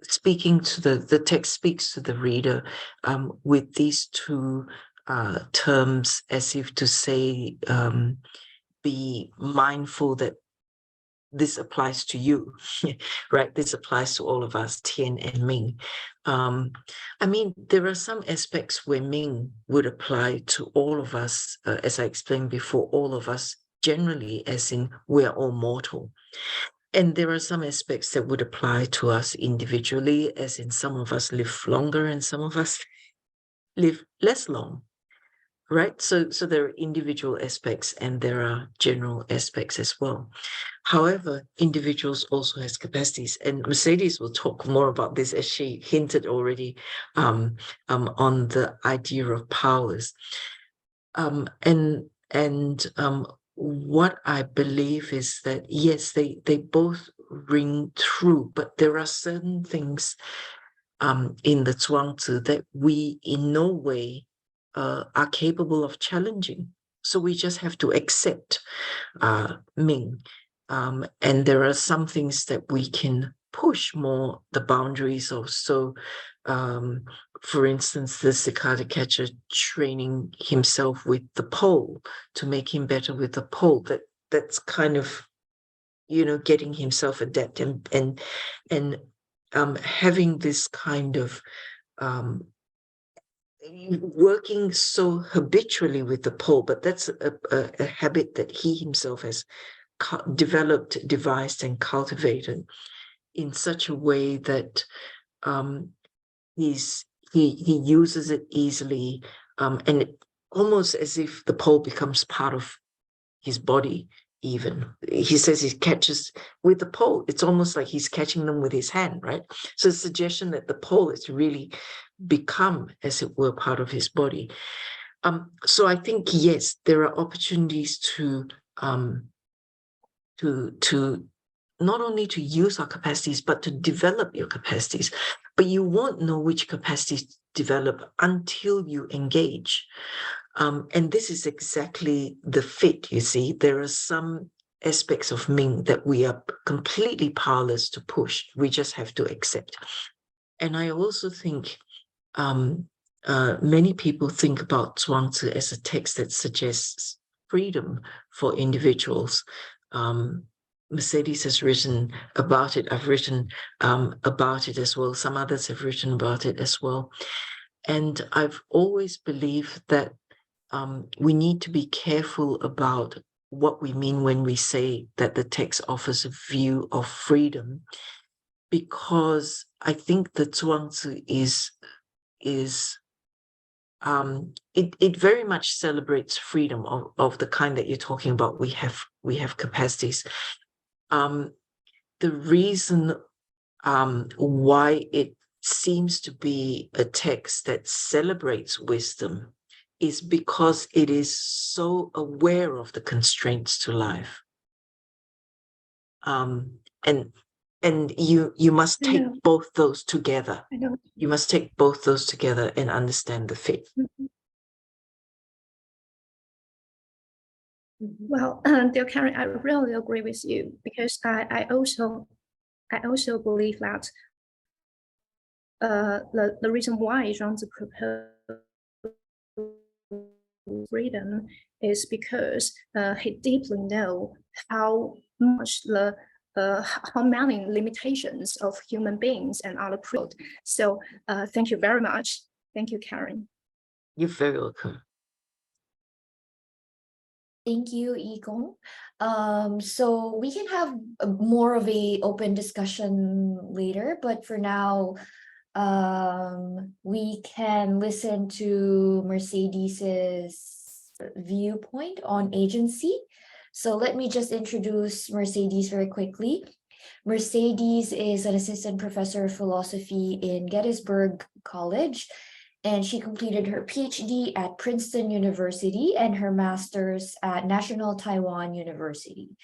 speaking to the text speaks to the reader with these two terms, as if to say, be mindful that this applies to you, right? This applies to all of us, Tian and Ming. I mean, there are some aspects where Ming would apply to all of us, as I explained before, all of us generally, as in we're all mortal. And there are some aspects that would apply to us individually, as in some of us live longer and some of us live less long. Right, so there are individual aspects and there are general aspects as well. However, individuals also has capacities, and Mercedes will talk more about this, as she hinted already, on the idea of powers. What I believe is that yes, they both ring true, but there are certain things in the Zhuangzi that we in no way are capable of challenging. So we just have to accept Ming. And there are some things that we can push more the boundaries of. So, for instance, the cicada catcher training himself with the pole to make him better with the pole. That's kind of, getting himself adept and having this kind of working so habitually with the pole, but that's a habit that he himself has developed, devised, and cultivated in such a way that he uses it easily, and almost as if the pole becomes part of his body. Even he says he catches with the pole, it's almost like he's catching them with his hand, right? So the suggestion that the pole is really become, as it were, part of his body. So I think yes, there are opportunities to not only to use our capacities, but to develop your capacities. But you won't know which capacities develop until you engage. And this is exactly the fit, you see. There are some aspects of Ming that we are completely powerless to push. We just have to accept. And I also think many people think about Zhuangzi as a text that suggests freedom for individuals. Mercedes has written about it. I've written about it as well. Some others have written about it as well. And I've always believed that we need to be careful about what we mean when we say that the text offers a view of freedom, because I think the Zhuangzi it very much celebrates freedom of the kind that you're talking about. We have capacities. The reason why it seems to be a text that celebrates wisdom is because it is so aware of the constraints to life. And you must I take know. both those together. I know. You must take both those together and understand the fit. Mhm. Mhm. Well, dear Karyn, I really agree with you because I also believe that the reason why Zhuangzi proposed freedom is because he deeply know how much how many limitations of human beings and other people. So thank you very much. Thank you, Karyn. You're very welcome. Thank you, Yigong. So we can have more of a open discussion later, but for now, we can listen to Mercedes's viewpoint on agency. So let me just introduce Mercedes very quickly. Mercedes is an assistant professor of philosophy in Gettysburg College, and she completed her PhD at Princeton University and her master's at National Taiwan University.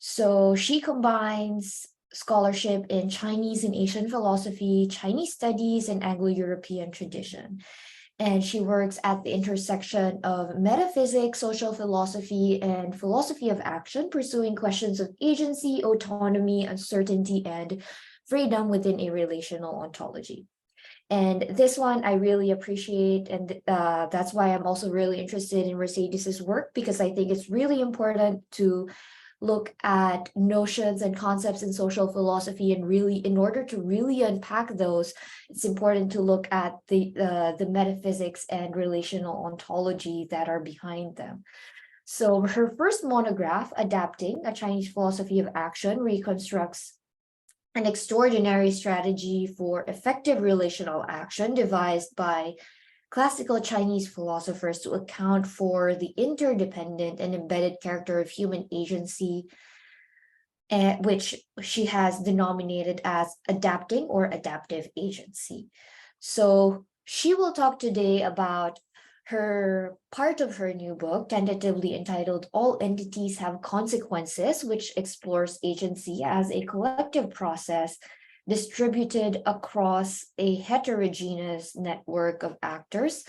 So she combines scholarship in Chinese and Asian philosophy, Chinese studies, and Anglo-European tradition. And she works at the intersection of metaphysics, social philosophy, and philosophy of action, pursuing questions of agency, autonomy, uncertainty, and freedom within a relational ontology. And this one I really appreciate, and that's why I'm also really interested in Mercedes's work, because I think it's really important to look at notions and concepts in social philosophy, and really, in order to really unpack those, it's important to look at the metaphysics and relational ontology that are behind them. So her first monograph, Adapting: A Chinese Philosophy of Action, reconstructs an extraordinary strategy for effective relational action devised by classical Chinese philosophers to account for the interdependent and embedded character of human agency, which she has denominated as adapting or adaptive agency. So she will talk today about her part of her new book, tentatively entitled All Entities Have Consequences, which explores agency as a collective process distributed across a heterogeneous network of actors,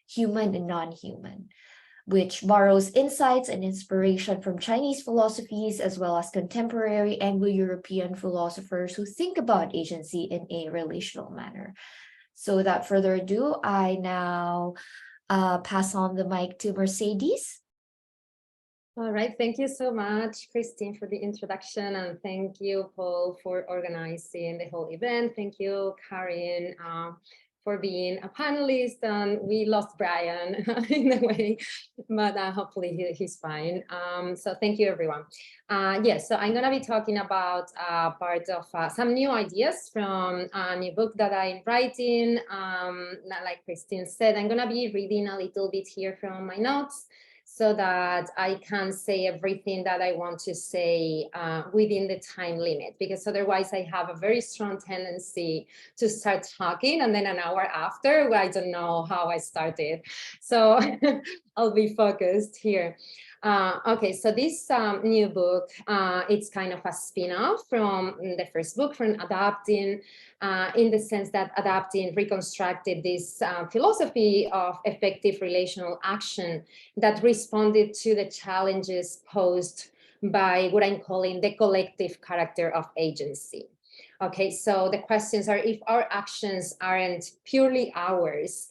human and non-human, which borrows insights and inspiration from Chinese philosophies as well as contemporary Anglo-European philosophers who think about agency in a relational manner. So without further ado, I now pass on the mic to Mercedes. All right, thank you so much, Christine, for the introduction, and thank you, Paul, for organizing the whole event. Thank you, Karyn, for being a panelist, and we lost Brian in a way, but hopefully he's fine. So thank you, everyone. Yes, so I'm gonna be talking about part of some new ideas from a new book that I'm writing. Like Christine said, I'm gonna be reading a little bit here from my notes, so that I can say everything that I want to say within the time limit, because otherwise I have a very strong tendency to start talking and then an hour after, I don't know how I started. So I'll be focused here. Okay, so this new book, it's kind of a spin-off from the first book, from Adapting, in the sense that Adapting reconstructed this philosophy of effective relational action that responded to the challenges posed by what I'm calling the collective character of agency. Okay, so the questions are, if our actions aren't purely ours,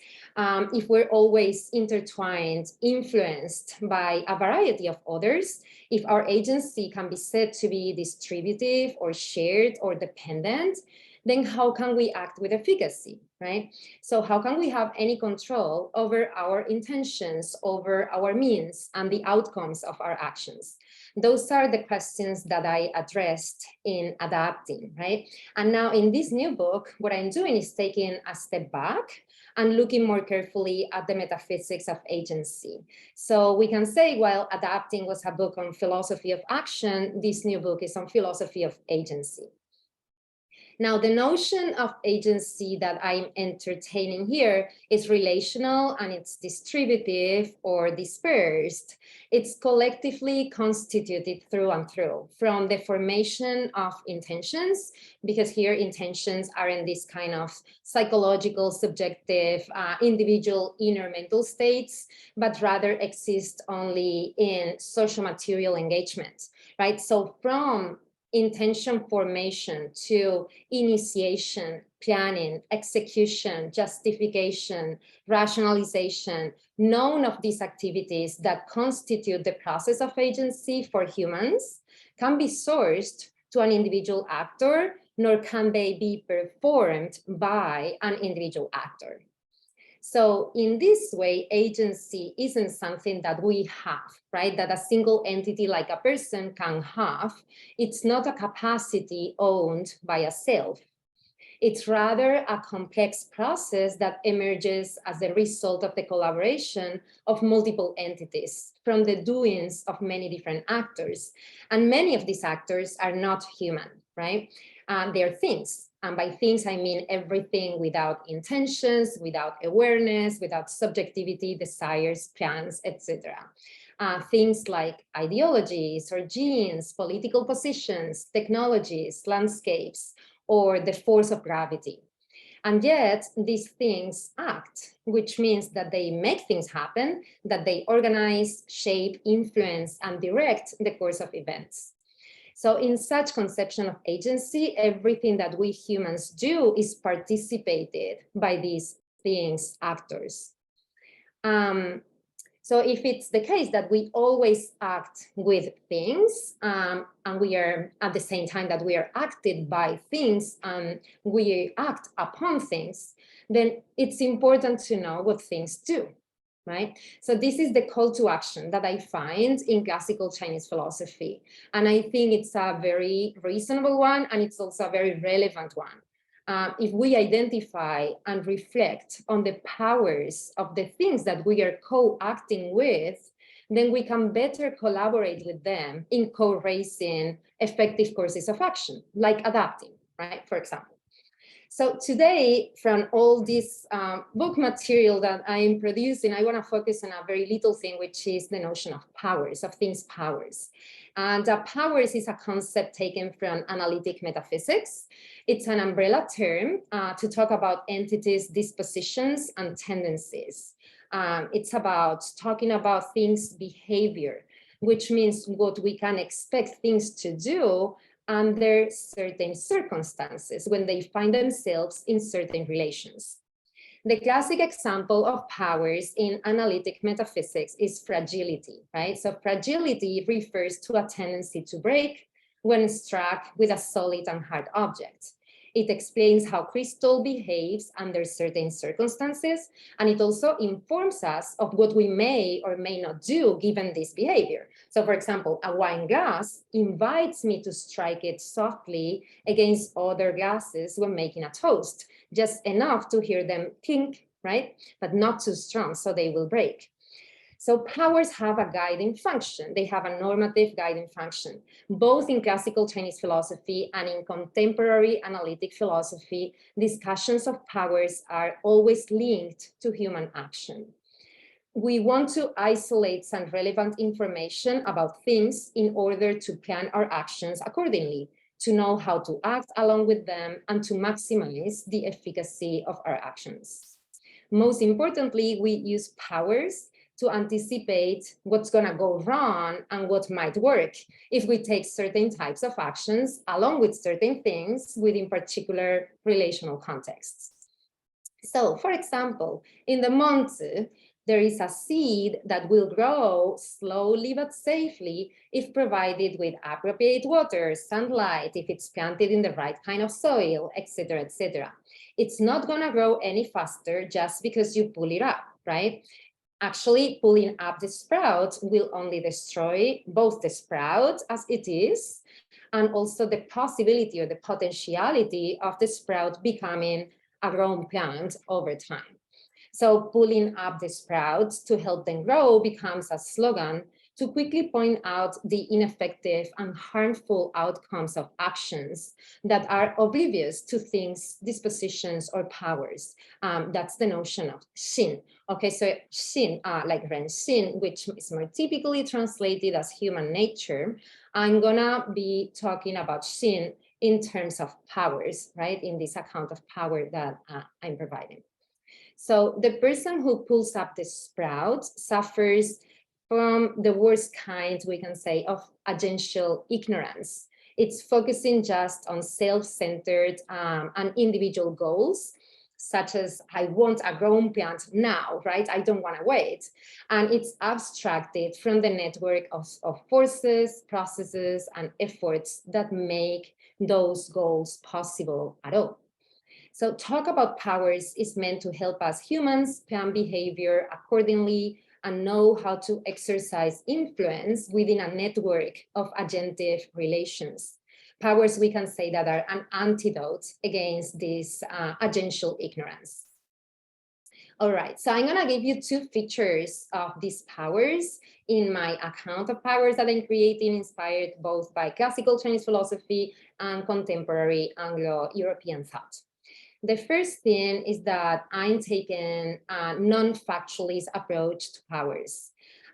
if we're always intertwined, influenced by a variety of others, if our agency can be said to be distributive or shared or dependent, then how can we act with efficacy, right? So how can we have any control over our intentions, over our means, and the outcomes of our actions? Those are the questions that I addressed in Adapting, right? And now in this new book, what I'm doing is taking a step back and looking more carefully at the metaphysics of agency. So we can say, while Adapting was a book on philosophy of action, this new book is on philosophy of agency. Now, the notion of agency that I'm entertaining here is relational and it's distributive or dispersed. It's collectively constituted through and through, from the formation of intentions, because here intentions aren't this kind of psychological, subjective, individual inner mental states, but rather exist only in social material engagement, right? So from intention formation to initiation, planning, execution, justification, rationalization, none of these activities that constitute the process of agency for humans can be sourced to an individual actor, nor can they be performed by an individual actor. So in this way, agency isn't something that we have, right? That a single entity like a person can have. It's not a capacity owned by a self. It's rather a complex process that emerges as a result of the collaboration of multiple entities from the doings of many different actors. And many of these actors are not human, right? They're things. And by things, I mean everything without intentions, without awareness, without subjectivity, desires, plans, etc. Things like ideologies or genes, political positions, technologies, landscapes, or the force of gravity. And yet these things act, which means that they make things happen, that they organize, shape, influence, and direct the course of events. So in such conception of agency, everything that we humans do is participated by these things, actors. So if it's the case that we always act with things, and we are at the same time that we are acted by things, and we act upon things, then it's important to know what things do. Right? So this is the call to action that I find in classical Chinese philosophy. And I think it's a very reasonable one, and it's also a very relevant one. If we identify and reflect on the powers of the things that we are co-acting with, then we can better collaborate with them in co-raising effective courses of action, like adapting, right? For example. So today, from all this book material that I am producing, I want to focus on a very little thing, which is the notion of powers, of things' powers. And powers is a concept taken from analytic metaphysics. It's an umbrella term to talk about entities, dispositions, and tendencies. It's about talking about things' behavior, which means what we can expect things to do under certain circumstances when they find themselves in certain relations. The classic example of powers in analytic metaphysics is fragility, right? So fragility refers to a tendency to break when struck with a solid and hard object. It explains how crystal behaves under certain circumstances, and it also informs us of what we may or may not do given this behavior. So for example, a wine glass invites me to strike it softly against other glasses when making a toast, just enough to hear them clink, right? But not too strong, so they will break. So powers have a guiding function. They have a normative guiding function, both in classical Chinese philosophy and in contemporary analytic philosophy. Discussions of powers are always linked to human action. We want to isolate some relevant information about things in order to plan our actions accordingly, to know how to act along with them, and to maximize the efficacy of our actions. Most importantly, we use powers to anticipate what's going to go wrong and what might work if we take certain types of actions along with certain things within particular relational contexts. So, for example, in the Monzi, there is a seed that will grow slowly but safely if provided with appropriate water, sunlight, if it's planted in the right kind of soil, etc., etc. It's not going to grow any faster just because you pull it up, right? Actually, pulling up the sprout will only destroy both the sprout as it is, and also the possibility or the potentiality of the sprout becoming a grown plant over time. So pulling up the sprouts to help them grow becomes a slogan to quickly point out the ineffective and harmful outcomes of actions that are oblivious to things, dispositions, or powers. That's the notion of sin. Okay, so sin, like Ren sin, which is more typically translated as human nature, I'm gonna be talking about sin in terms of powers, right? In this account of power that I'm providing. So the person who pulls up the sprout suffers from the worst kind, we can say, of agential ignorance. It's focusing just on self-centered and individual goals, such as I want a grown plant now, right? I don't want to wait. And it's abstracted from the network of forces, processes, and efforts that make those goals possible at all. So talk about powers is meant to help us humans plan behavior accordingly and know how to exercise influence within a network of agentive relations. Powers, we can say, that are an antidote against this agential ignorance. All right, so I'm gonna give you two features of these powers in my account of powers that I'm creating, inspired both by classical Chinese philosophy and contemporary Anglo-European thought. The first thing is that I'm taking a non-factualist approach to powers.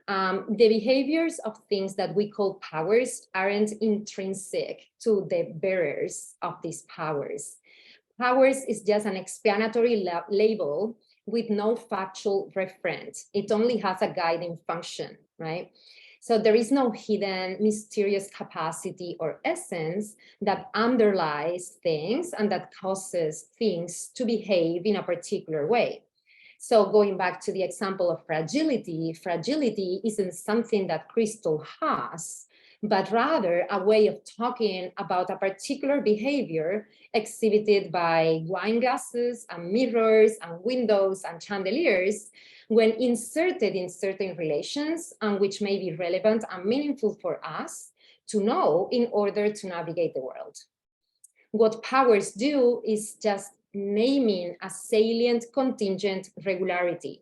The behaviors of things that we call powers aren't intrinsic to the bearers of these powers. Powers is just an explanatory label with no factual reference. It only has a guiding function, right? So there is no hidden, mysterious capacity or essence that underlies things and that causes things to behave in a particular way. So going back to the example of fragility, fragility isn't something that crystal has, but rather a way of talking about a particular behavior exhibited by wine glasses and mirrors and windows and chandeliers when inserted in certain relations and which may be relevant and meaningful for us to know in order to navigate the world. What powers do is just naming a salient contingent regularity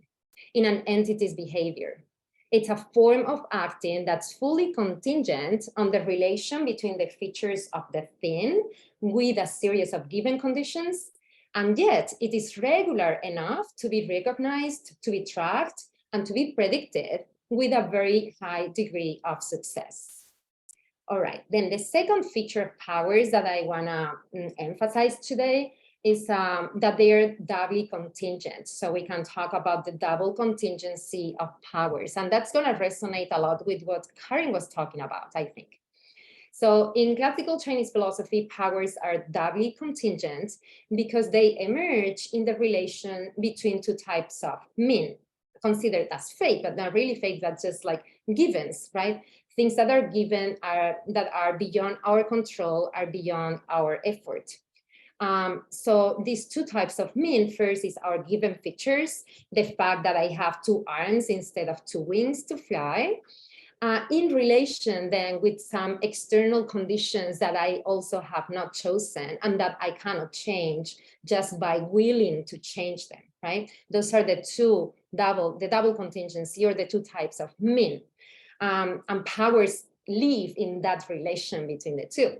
in an entity's behavior. It's a form of acting that's fully contingent on the relation between the features of the thing with a series of given conditions, and yet it is regular enough to be recognized, to be tracked, and to be predicted with a very high degree of success. All right, then the second feature of powers that I wanna emphasize today is that they are doubly contingent. So we can talk about the double contingency of powers, and that's gonna resonate a lot with what Karyn was talking about, I think. So in classical Chinese philosophy, powers are doubly contingent because they emerge in the relation between two types of mean, considered as fate, but not really fate, that's just like givens, right? Things that are given that are beyond our control, are beyond our effort. So these two types of mean, first is our given features, the fact that I have two arms instead of two wings to fly, in relation then with some external conditions that I also have not chosen and that I cannot change just by willing to change them, right? Those are the double contingency, or the two types of mean. And powers live in that relation between the two.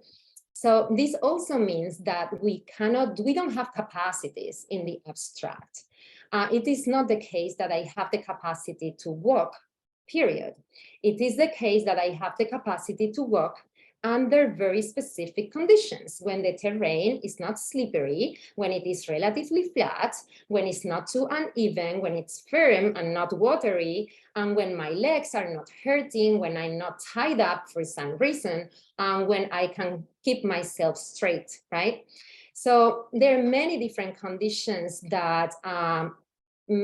So this also means that we don't have capacities in the abstract. It is not the case that I have the capacity to walk, period. It is the case that I have the capacity to walk under very specific conditions, when the terrain is not slippery, when it is relatively flat, when it's not too uneven, when it's firm and not watery, and when my legs are not hurting, when I'm not tied up for some reason, when I can keep myself straight, right? So there are many different conditions that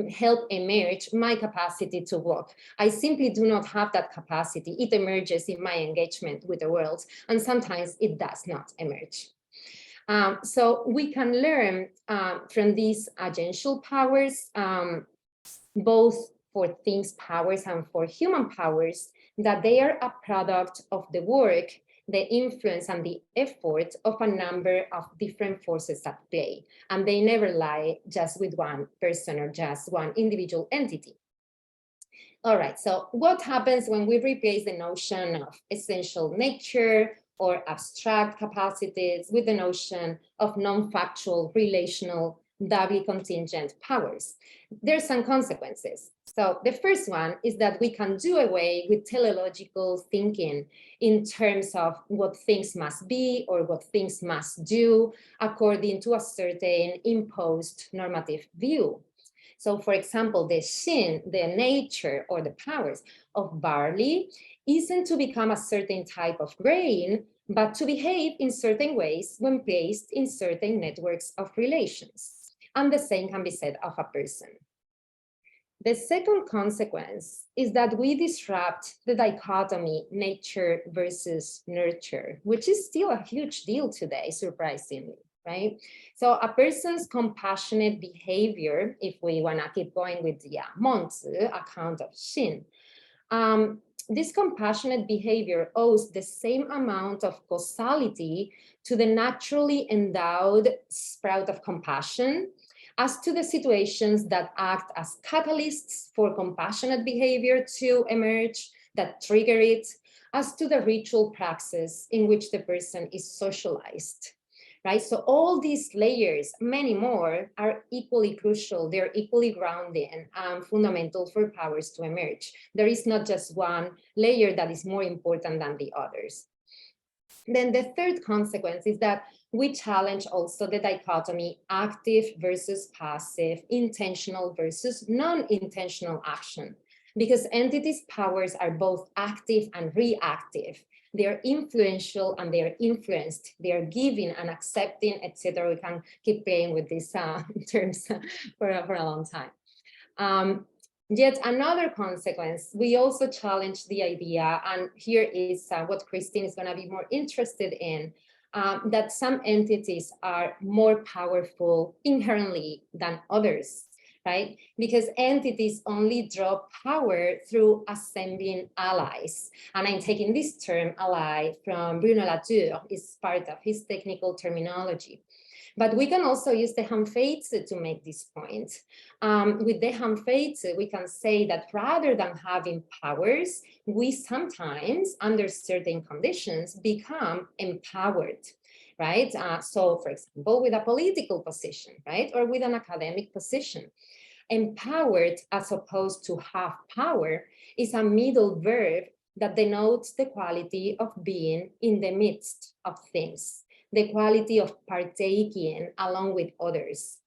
help emerge my capacity to walk. I simply do not have that capacity. It emerges in my engagement with the world, and sometimes it does not emerge. So we can learn from these agential powers, both for things powers and for human powers, that they are a product of the work, the influence, and the effort of a number of different forces at play. And they never lie just with one person or just one individual entity. All right, so what happens when we replace the notion of essential nature or abstract capacities with the notion of non-factual, relational, doubly contingent powers? There's some consequences. So the first one is that we can do away with teleological thinking in terms of what things must be or what things must do according to a certain imposed normative view. So for example, the shin, the nature or the powers of barley isn't to become a certain type of grain, but to behave in certain ways when placed in certain networks of relations. And the same can be said of a person. The second consequence is that we disrupt the dichotomy nature versus nurture, which is still a huge deal today, surprisingly, right? So a person's compassionate behavior, if we want to keep going with the Monzi account of Xin, this compassionate behavior owes the same amount of causality to the naturally endowed sprout of compassion as to the situations that act as catalysts for compassionate behavior to emerge, that trigger it, as to the ritual praxis in which the person is socialized, right? So all these layers, many more, are equally crucial. They're equally grounding and fundamental for powers to emerge. There is not just one layer that is more important than the others. Then the third consequence is that we challenge also the dichotomy active versus passive, intentional versus non-intentional action, because entities' powers are both active and reactive. They are influential and they are influenced. They are giving and accepting, etc. We can keep playing with these terms for a long time. Yet another consequence, we also challenge the idea, and here is what Christine is going to be more interested in, that some entities are more powerful inherently than others, right? Because entities only draw power through assembling allies. And I'm taking this term ally from Bruno Latour, is part of his technical terminology. But we can also use the Hamfeitze to make this point. With the Hamfeitze, we can say that rather than having powers, we sometimes, under certain conditions, become empowered, right? So, for example, with a political position, right? Or with an academic position. Empowered, as opposed to have power, is a middle verb that denotes the quality of being in the midst of things, the quality of partaking along with others.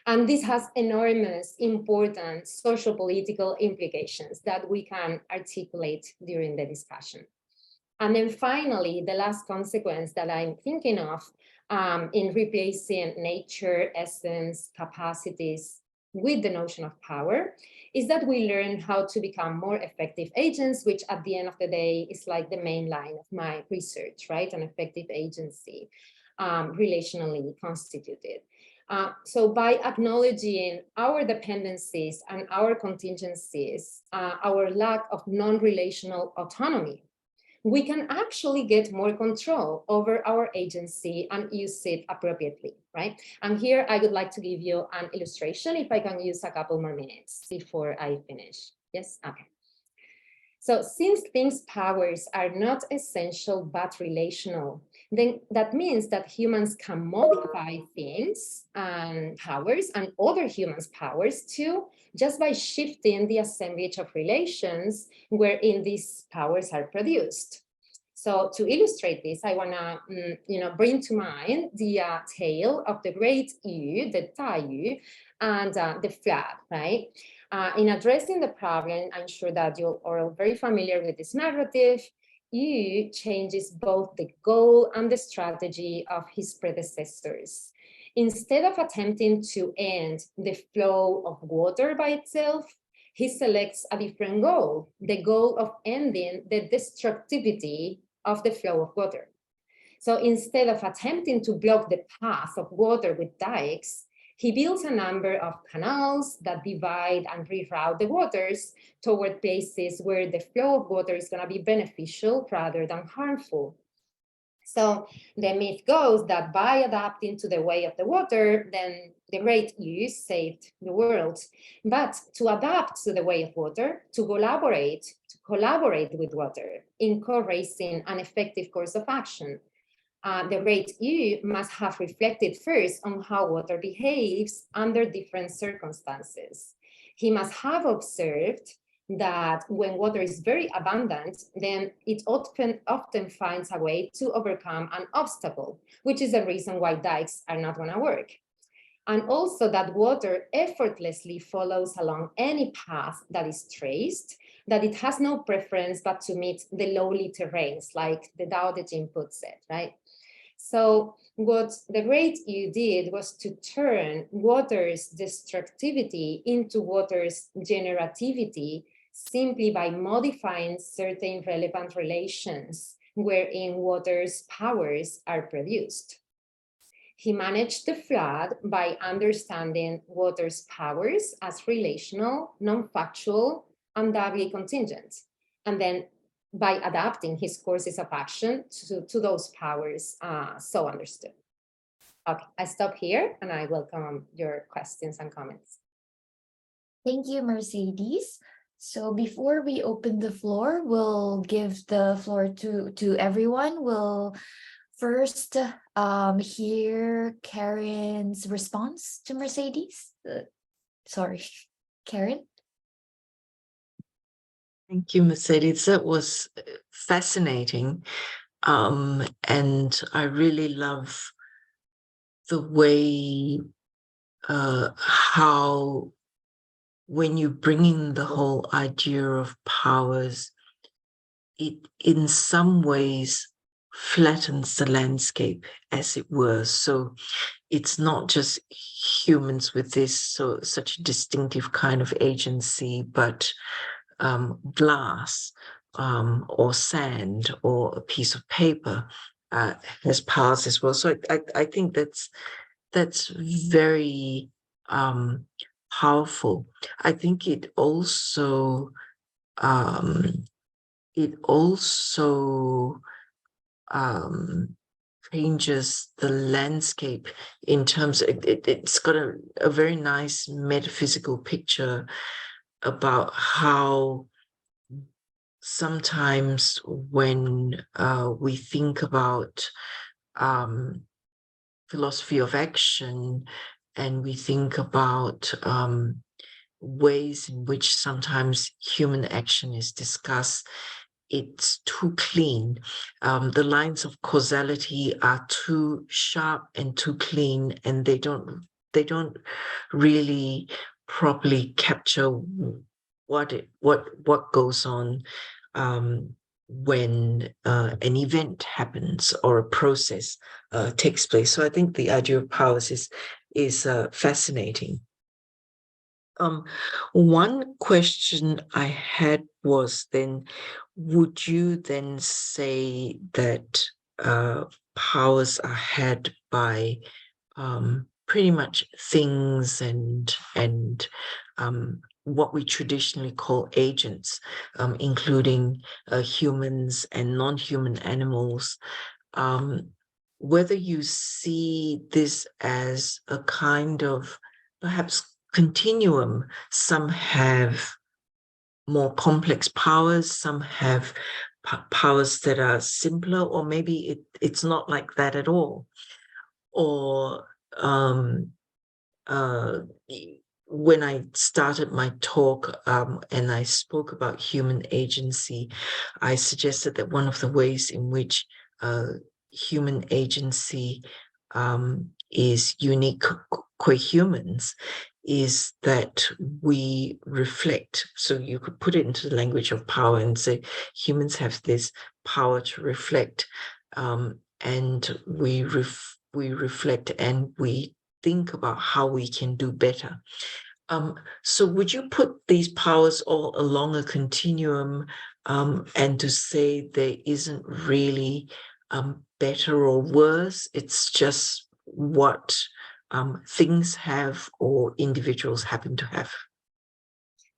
And this has enormous, important social-political implications that we can articulate during the discussion. And then finally, the last consequence that I'm thinking of in replacing nature, essence, capacities with the notion of power is that we learn how to become more effective agents, which at the end of the day is like the main line of my research, right? An effective agency, relationally constituted. So by acknowledging our dependencies and our contingencies, our lack of non-relational autonomy, we can actually get more control over our agency and use it appropriately, right? And here I would like to give you an illustration, if I can use a couple more minutes before I finish. Yes, okay. So since things' powers are not essential but relational, then that means that humans can modify things and powers and other humans' powers too, just by shifting the assemblage of relations wherein these powers are produced. So to illustrate this, I want to bring to mind the tale of the great Yu, the Tai Yu, and the flag, right? In addressing the problem, I'm sure that you are very familiar with this narrative. Yu changes both the goal and the strategy of his predecessors. Instead of attempting to end the flow of water by itself, he selects a different goal, the goal of ending the destructivity of the flow of water. So instead of attempting to block the path of water with dikes, he builds a number of canals that divide and reroute the waters toward places where the flow of water is going to be beneficial rather than harmful. So the myth goes that by adapting to the way of the water, then the great U saved the world. But to adapt to the way of water, to collaborate with water in co-raising an effective course of action, the great U must have reflected first on how water behaves under different circumstances. He must have observed that when water is very abundant, then it often finds a way to overcome an obstacle, which is the reason why dikes are not going to work. And also that water effortlessly follows along any path that is traced, that it has no preference but to meet the lowly terrains, like the Tao Te Ching puts it, right? So what the great U did was to turn water's destructivity into water's generativity simply by modifying certain relevant relations wherein water's powers are produced. He managed the flood by understanding water's powers as relational, non-factual, and doubly contingent, and then by adapting his courses of action to those powers so understood. Okay, I stop here and I welcome your questions and comments. Thank you, Mercedes. So before we open the floor, we'll give the floor to everyone. We'll first hear Karyn's response to Mercedes. Sorry, Karyn. Thank you, Mercedes. That was fascinating. And I really love the way how when you bring in the whole idea of powers, it in some ways flattens the landscape, as it were. So it's not just humans with such a distinctive kind of agency, but glass or sand or a piece of paper has powers as well. So I think that's very powerful. I think it also changes the landscape in terms of it's got a very nice metaphysical picture about how sometimes when we think about philosophy of action and we think about ways in which sometimes human action is discussed, it's too clean. The lines of causality are too sharp and too clean, and they don't really properly capture what goes on when an event happens or a process takes place. So I think the idea of powers is fascinating. One question I had was then, would you then say that powers are had by pretty much things and what we traditionally call agents, including humans and non-human animals, whether you see this as a kind of perhaps continuum? Some have more complex powers, some have powers that are simpler, or maybe it's not like that at all. Or when I started my talk and I spoke about human agency, I suggested that one of the ways in which human agency is unique qua humans is that we reflect. So you could put it into the language of power and say humans have this power to reflect, and we reflect and we think about how we can do better. So would you put these powers all along a continuum, and to say there isn't really better or worse, it's just what things have or individuals happen to have?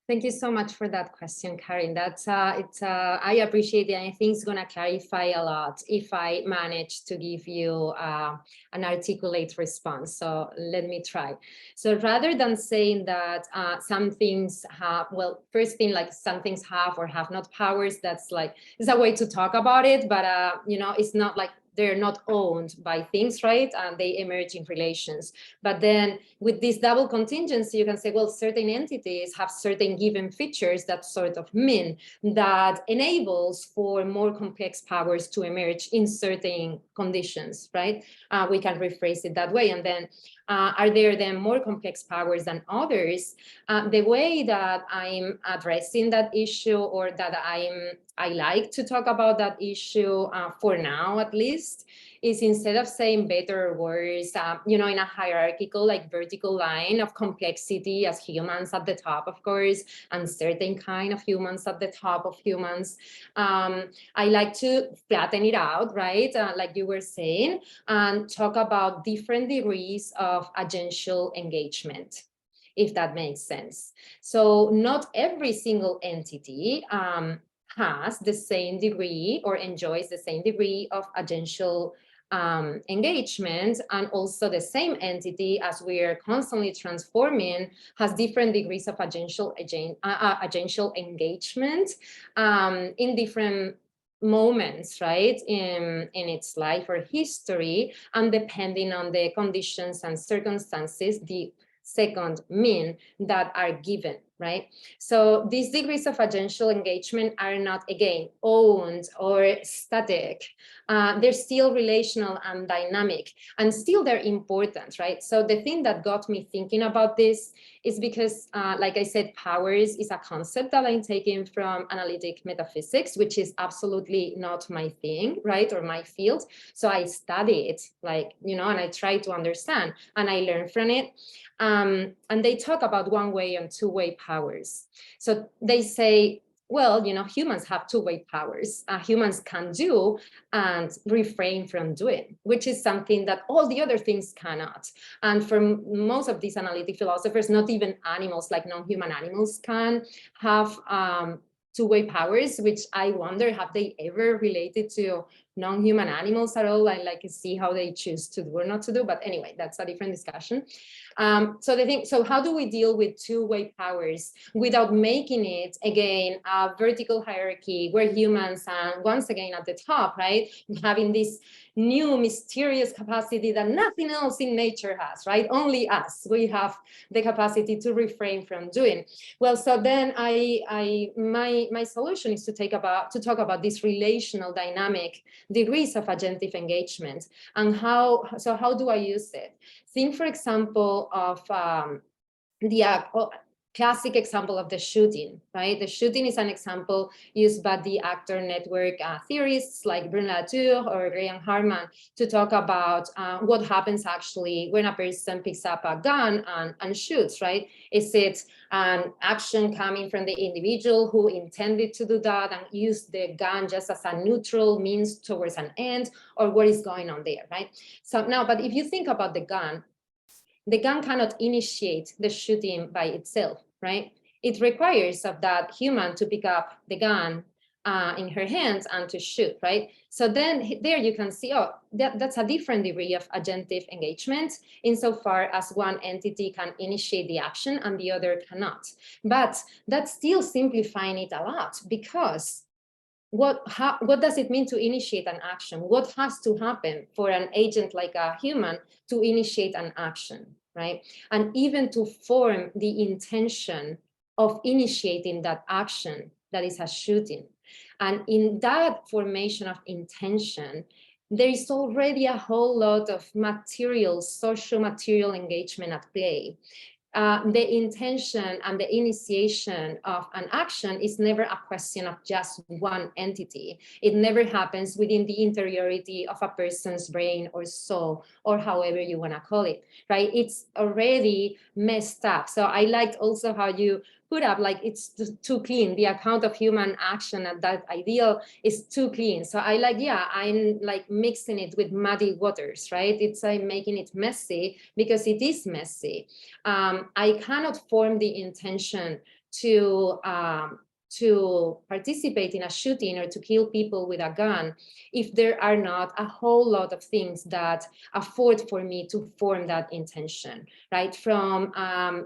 Thank you so much for that question, Karyn. That's I appreciate it. And I think it's gonna clarify a lot if I manage to give you an articulate response. So let me try. So rather than saying that some things have, well, first thing, like some things have or have not powers, that's like, it's a way to talk about it, but you know, it's not like they're not owned by things, right? And they emerge in relations. But then with this double contingency, you can say, well, certain entities have certain given features that sort of mean that enables for more complex powers to emerge in certain conditions, right? We can rephrase it that way. And then are there then more complex powers than others? The way that I'm addressing that issue, or that I like to talk about that issue for now, at least, is instead of saying better or worse, you know, in a hierarchical, like vertical line of complexity as humans at the top, of course, and certain kind of humans at the top of humans, I like to flatten it out, right? Like you were saying, and talk about different degrees of agential engagement, if that makes sense. So not every single entity has the same degree or enjoys the same degree of agential engagement, and also the same entity, as we are constantly transforming, has different degrees of agential engagement in different moments, right, in its life or history, and depending on the conditions and circumstances, the second mean that are given, right? So these degrees of agential engagement are not, again, owned or static. They're still relational and dynamic, and still they're important, right? So the thing that got me thinking about this is because, like I said, powers is a concept that I'm taking from analytic metaphysics, which is absolutely not my thing, right, or my field. So I study it, like, you know, and I try to understand, and I learn from it. And they talk about one-way and two-way powers. So they say, well, you know, humans have two-way powers. Humans can do and refrain from doing, which is something that all the other things cannot. And for most of these analytic philosophers, not even animals, like non-human animals, can have two-way powers, which I wonder, have they ever related to non-human animals at all? I like to see how they choose to do or not to do, but anyway, that's a different discussion. So the thing, so how do we deal with two-way powers without making it, again, a vertical hierarchy where humans, and once again at the top, right, having this new mysterious capacity that nothing else in nature has, right? Only us, we have the capacity to refrain from doing. Well, so then my solution is to talk about this relational dynamic degrees of agentive engagement, and how do I use it? Think, for example, of the classic example of the shooting, right? The shooting is an example used by the actor network theorists like Bruya or Graham Harman to talk about what happens actually when a person picks up a gun and shoots, right? Is it an action coming from the individual who intended to do that and used the gun just as a neutral means towards an end, or what is going on there, right? So now, but if you think about the gun cannot initiate the shooting by itself, right? It requires of that human to pick up the gun in her hands and to shoot, right? So then there you can see, oh, that's a different degree of agentive engagement, insofar as one entity can initiate the action and the other cannot. But that's still simplifying it a lot, because what does it mean to initiate an action? What has to happen for an agent like a human to initiate an action, right? And even to form the intention of initiating that action, that is a shooting. And in that formation of intention, there is already a whole lot of social material engagement at play. The intention and the initiation of an action is never a question of just one entity. It never happens within the interiority of a person's brain or soul, or however you want to call it, right? It's already messed up. So I liked also how you put up, like, it's too clean. The account of human action and that ideal is too clean. So I like, yeah, I'm like mixing it with muddy waters, right? It's like making it messy because it is messy. I cannot form the intention to participate in a shooting or to kill people with a gun if there are not a whole lot of things that afford for me to form that intention, right? From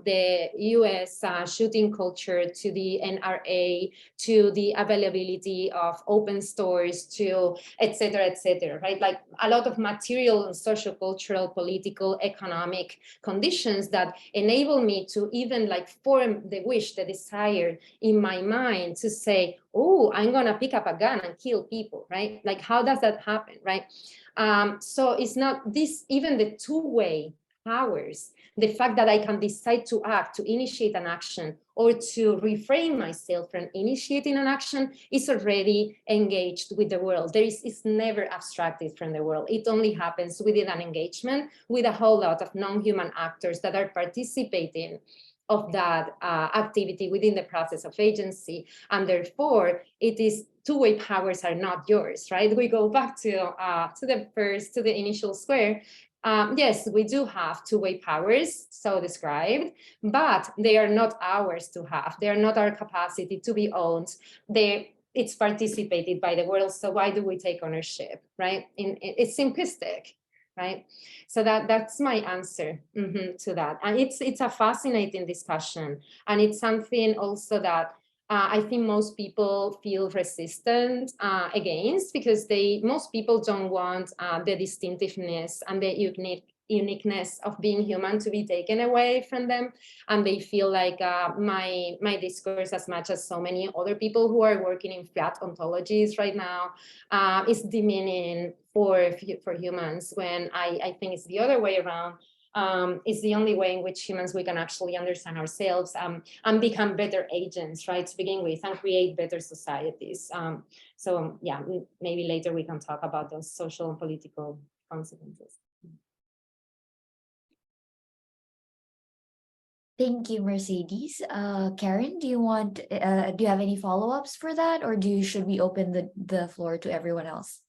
the US shooting culture to the NRA, to the availability of open stores, to et cetera, right? Like a lot of material and social, cultural, political, economic conditions that enable me to even like form the wish, the desire in my mind to say, oh, I'm gonna pick up a gun and kill people, right? Like, how does that happen, right? So it's not this, even the two-way powers, the fact that I can decide to act, to initiate an action, or to refrain myself from initiating an action is already engaged with the world. It's never abstracted from the world. It only happens within an engagement with a whole lot of non-human actors that are participating of that activity within the process of agency. And therefore, it is two-way powers are not yours, right? We go back to the initial square. Yes, we do have two-way powers, so described, but they are not ours to have. They are not our capacity to be owned. It's participated by the world, so why do we take ownership, right? It's simplistic, right? So that's my answer to that. And it's a fascinating discussion. And it's something also that I think most people feel resistant against, because most people don't want the distinctiveness and the uniqueness of being human to be taken away from them. And they feel like my discourse, as much as so many other people who are working in flat ontologies right now, is demeaning for humans, when I think it's the other way around. It's the only way in which humans, we can actually understand ourselves and become better agents, right, to begin with, and create better societies. So yeah, maybe later we can talk about those social and political consequences. Thank you, Mercedes. Karyn, do you have any follow-ups for that, or should we open the floor to everyone else?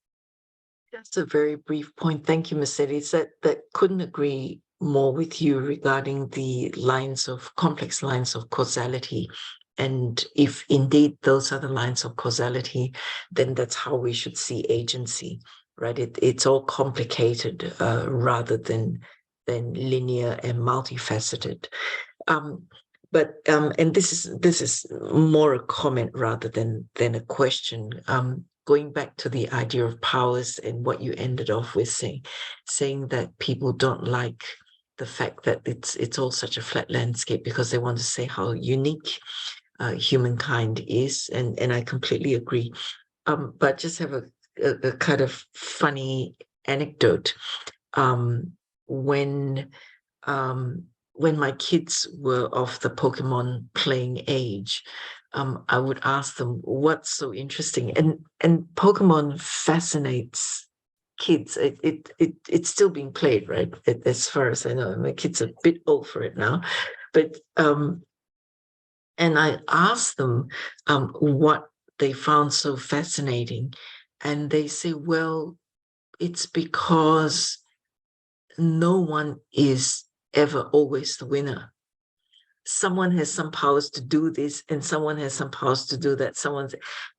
Just a very brief point. Thank you, Mercedes. That couldn't agree more with you regarding the complex lines of causality. And if indeed those are the lines of causality, then that's how we should see agency, right? It's all complicated rather than linear and multifaceted. And this is more a comment rather than a question. Going back to the idea of powers and what you ended off with saying that people don't like the fact that it's all such a flat landscape because they want to say how unique humankind is, and I completely agree. But just have a kind of funny anecdote. When my kids were of the Pokemon playing age, I would ask them, what's so interesting? And Pokemon fascinates kids. It's still being played, right? As far as I know, my kids are a bit old for it now. But and I asked them what they found so fascinating. And they say, well, it's because no one is ever always the winner. Someone has some powers to do this, and someone has some powers to do that.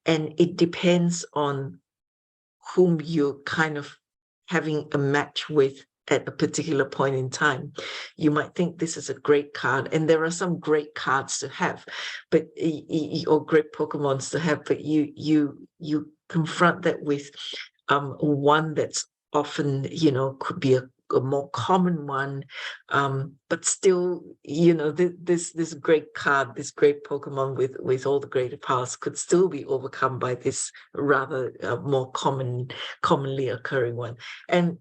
And it depends on whom you're kind of having a match with at a particular point in time. You might think this is a great card, and there are some great cards to have, but or great Pokemons to have, but you confront that with one that's often, could be a more common one, but still, this great card, this great Pokemon with all the greater powers could still be overcome by this rather more commonly occurring one. And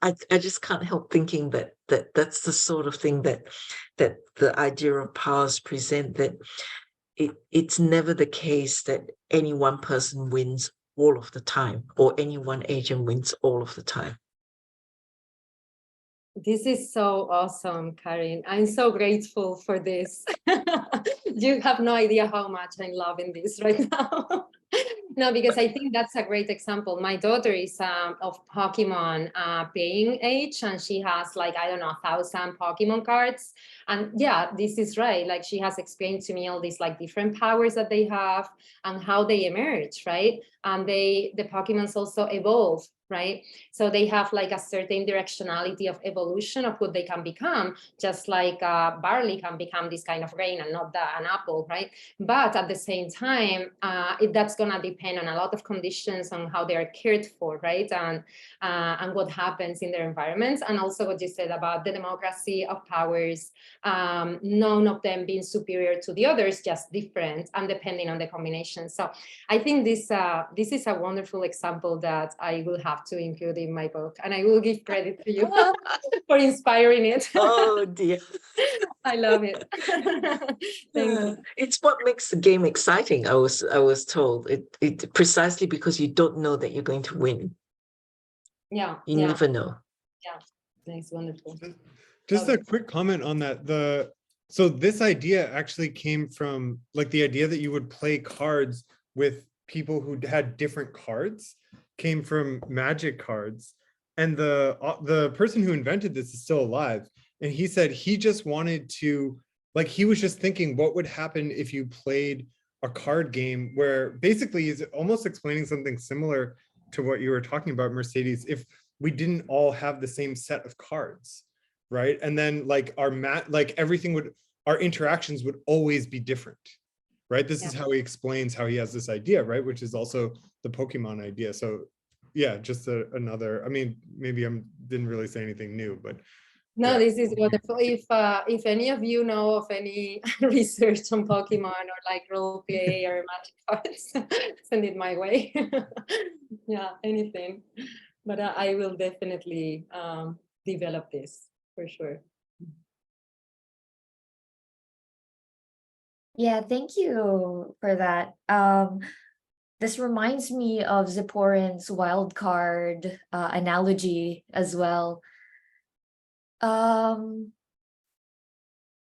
I just can't help thinking that's the sort of thing that the idea of powers present, that it's never the case that any one person wins all of the time, or any one agent wins all of the time. This is so awesome, Karyn. I'm so grateful for this. You have no idea how much I'm loving this right now. No, because I think that's a great example. My daughter is of Pokemon paying age, and she has like, I don't know, 1,000 Pokemon cards. And yeah, this is right. Like she has explained to me all these like different powers that they have and how they emerge, right? And the Pokemons also evolve, right? So they have like a certain directionality of evolution of what they can become, just like barley can become this kind of grain and not an apple, right? But at the same time, that's gonna depend on a lot of conditions on how they are cared for, right? And what happens in their environments, and also what you said about the democracy of powers, none of them being superior to the others, just different and depending on the combination. So I think this is a wonderful example that I will have to include in my book, and I will give credit to you for inspiring it. Oh dear. I love it. Thank you. It's what makes the game exciting. I was told it precisely because you don't know that you're going to win. Yeah, You yeah, never know. yeah. That's wonderful. Just a quick comment on that. So this idea actually came from like the idea that you would play cards with people who had different cards came from magic cards. And the person who invented this is still alive. And he said he just wanted to, like, he was just thinking what would happen if you played a card game where basically he's almost explaining something similar to what you were talking about, Mercedes, if we didn't all have the same set of cards, right? And then like our interactions would always be different, right? This is how he explains how he has this idea, right? Which is also the Pokemon idea. So yeah, just another, I mean, maybe I didn't really say anything new, but no, yeah. this is wonderful. If any of you know of any research on Pokemon or like role play or magic cards, send it my way. Yeah, anything. But I will definitely develop this for sure. Yeah, thank you for that. This reminds me of Zipporah's wild card analogy as well.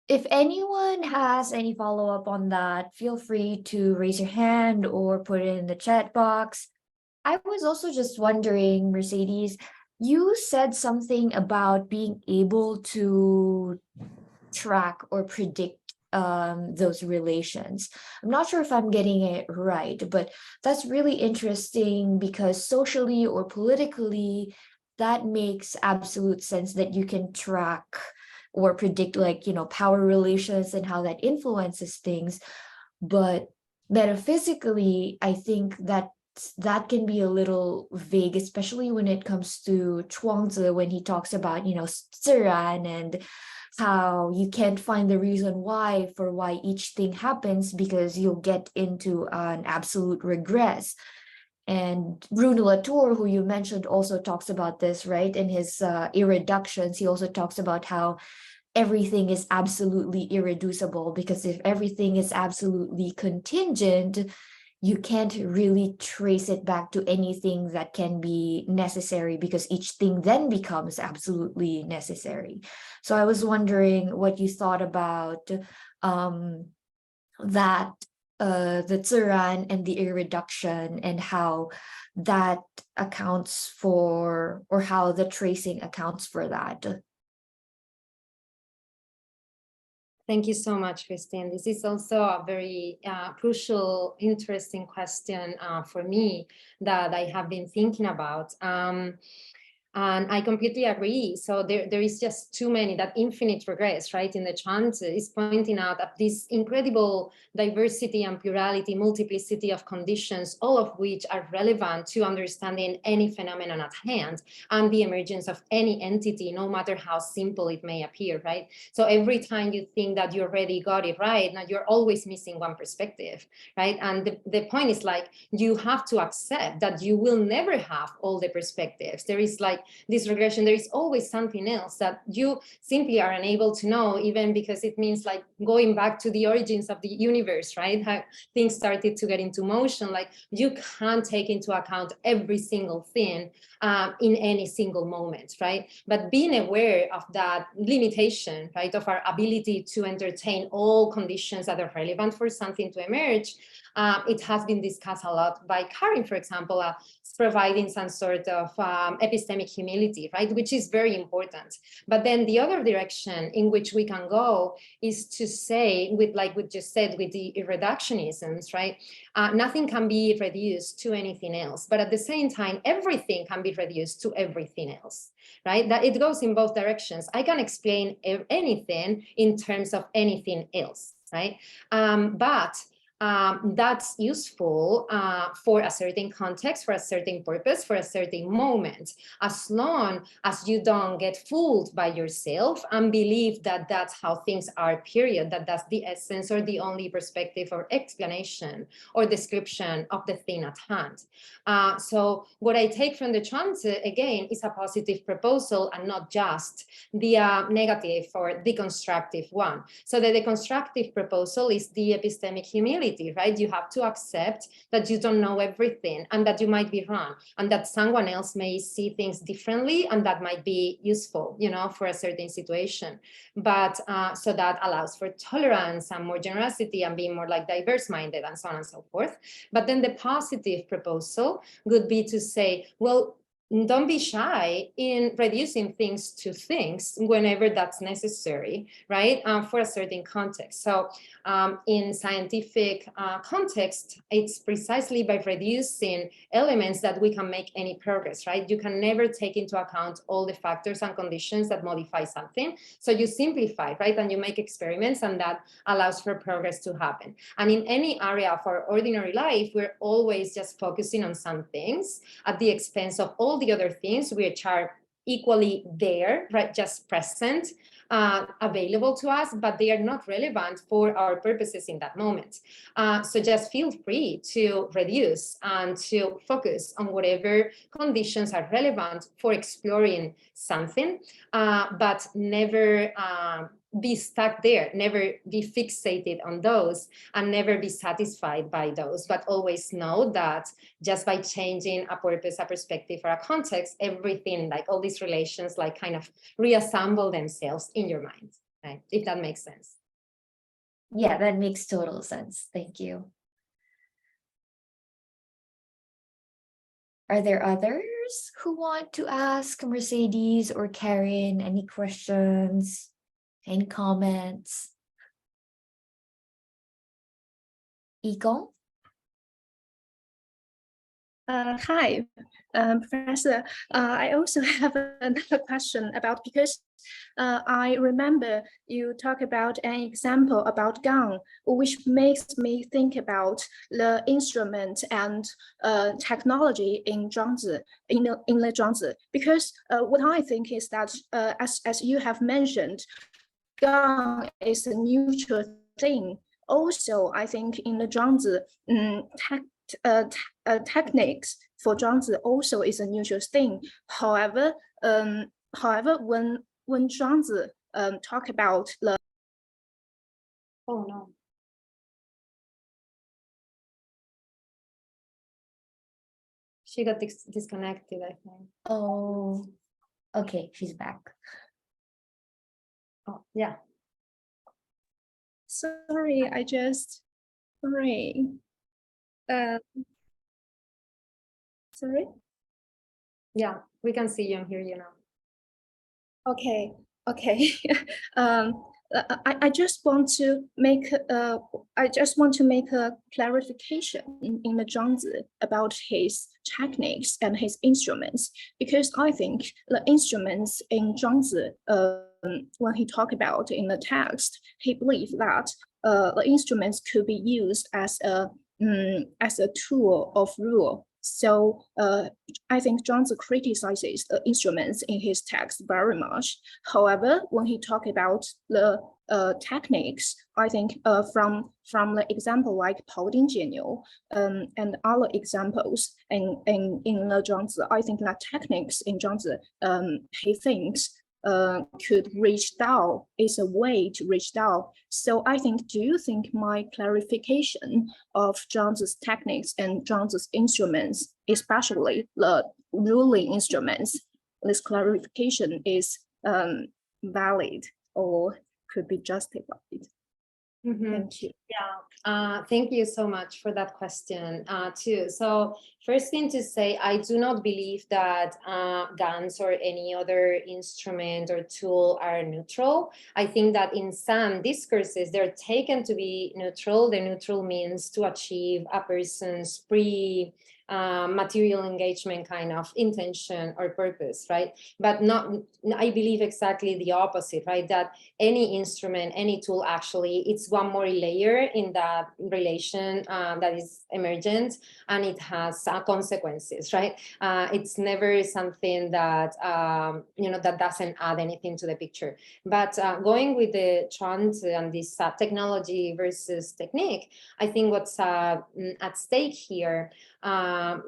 If anyone has any follow-up on that, feel free to raise your hand or put it in the chat box. I was also just wondering, Mercedes, you said something about being able to track or predict those relations. I'm not sure if I'm getting it right, but that's really interesting because socially or politically, that makes absolute sense that you can track or predict, like, you know, power relations and how that influences things. But metaphysically, I think that can be a little vague, especially when it comes to Chuangzi, when he talks about, you know, 自然 and how you can't find the reason why each thing happens because you'll get into an absolute regress. And Bruno Latour, who you mentioned, also talks about this, right? In his irreductions, he also talks about how everything is absolutely irreducible, because if everything is absolutely contingent, you can't really trace it back to anything that can be necessary, because each thing then becomes absolutely necessary. So I was wondering what you thought about that, the 自然 and the irreduction, and how that accounts for, or how the tracing accounts for that. Thank you so much, Christine. This is also a very crucial, interesting question for me that I have been thinking about. And I completely agree. So there is just too many, that infinite regress, right? In the chant is pointing out that this incredible diversity and plurality, multiplicity of conditions, all of which are relevant to understanding any phenomenon at hand and the emergence of any entity, no matter how simple it may appear, right? So every time you think that you already got it right, now you're always missing one perspective, right? And the point is, like, you have to accept that you will never have all the perspectives. There is like this regression, there is always something else that you simply are unable to know, even because it means like going back to the origins of the universe, right? How things started to get into motion. Like you can't take into account every single thing in any single moment, right? But being aware of that limitation, right, of our ability to entertain all conditions that are relevant for something to emerge, it has been discussed a lot by Karyn, for example, providing some sort of epistemic humility, right, which is very important. But then the other direction in which we can go is to say, with like we just said, with the reductionisms, right, nothing can be reduced to anything else, but at the same time, everything can be reduced to everything else, right? That it goes in both directions. I can explain anything in terms of anything else, right? But that's useful for a certain context, for a certain purpose, for a certain moment, as long as you don't get fooled by yourself and believe that that's how things are, period, that that's the essence or the only perspective or explanation or description of the thing at hand. So what I take from the Zhuangzi, again, is a positive proposal and not just the negative or deconstructive one. So the deconstructive proposal is the epistemic humility, right? You have to accept that you don't know everything and that you might be wrong and that someone else may see things differently, and that might be useful, you know, for a certain situation. But so that allows for tolerance and more generosity and being more like diverse minded and so on and so forth. But then the positive proposal would be to say, well, don't be shy in reducing things to things whenever that's necessary, right? For a certain context. So in scientific context, it's precisely by reducing elements that we can make any progress, right? You can never take into account all the factors and conditions that modify something. So you simplify, right? And you make experiments, and that allows for progress to happen. And in any area of our ordinary life, we're always just focusing on some things at the expense of all the other things which are equally there, right, just present, available to us, but they are not relevant for our purposes in that moment. So just feel free to reduce and to focus on whatever conditions are relevant for exploring something, but never be stuck there, never be fixated on those, and never be satisfied by those, but always know that just by changing a purpose, a perspective, or a context, everything, like all these relations, like kind of reassemble themselves in your mind, right? If that makes sense. Yeah, that makes total sense. Thank you. Are there others who want to ask Mercedes or Karyn any questions? Any comments? Egon? Hi, Professor. I also have another question about, because I remember you talk about an example about gun, which makes me think about the instrument and technology in Zhuangzi, in the Zhuangzi. Because what I think is that, as you have mentioned, gun is a neutral thing. Also, I think in the Zhuangzi, techniques for Zhuangzi also is a neutral thing. However, when Zhuangzi talk about the Oh no. She got disconnected, I think. Oh, okay, she's back. Oh, yeah. Sorry. Sorry. Yeah, we can see you and hear you now. Okay. I just want to make a clarification in the Zhuangzi about his techniques and his instruments, because I think the instruments in Zhuangzi, when he talked about in the text, he believed that the instruments could be used as a tool of rule So I think Zhuangzi criticizes the instruments in his text very much. However, when he talked about the techniques, I think from the example like 庖丁解牛 and other examples in the Zhuangzi, I think that techniques in Zhuangzi, he thinks could reach Dao, is a way to reach Dao. So I think, do you think my clarification of Zhuangzi's techniques and Zhuangzi's instruments, especially the ruling instruments, this clarification is valid or could be justified? Thank you. Yeah, thank you so much for that question too. So first thing to say, I do not believe that guns or any other instrument or tool are neutral. I think that in some discourses, they're taken to be neutral. The neutral means to achieve a person's material engagement kind of intention or purpose, right? But not, I believe exactly the opposite, right? That any instrument, any tool, actually, it's one more layer in that relation that is emergent, and it has consequences, right? It's never something that, that doesn't add anything to the picture. But going with the trend and this technology versus technique, I think what's at stake here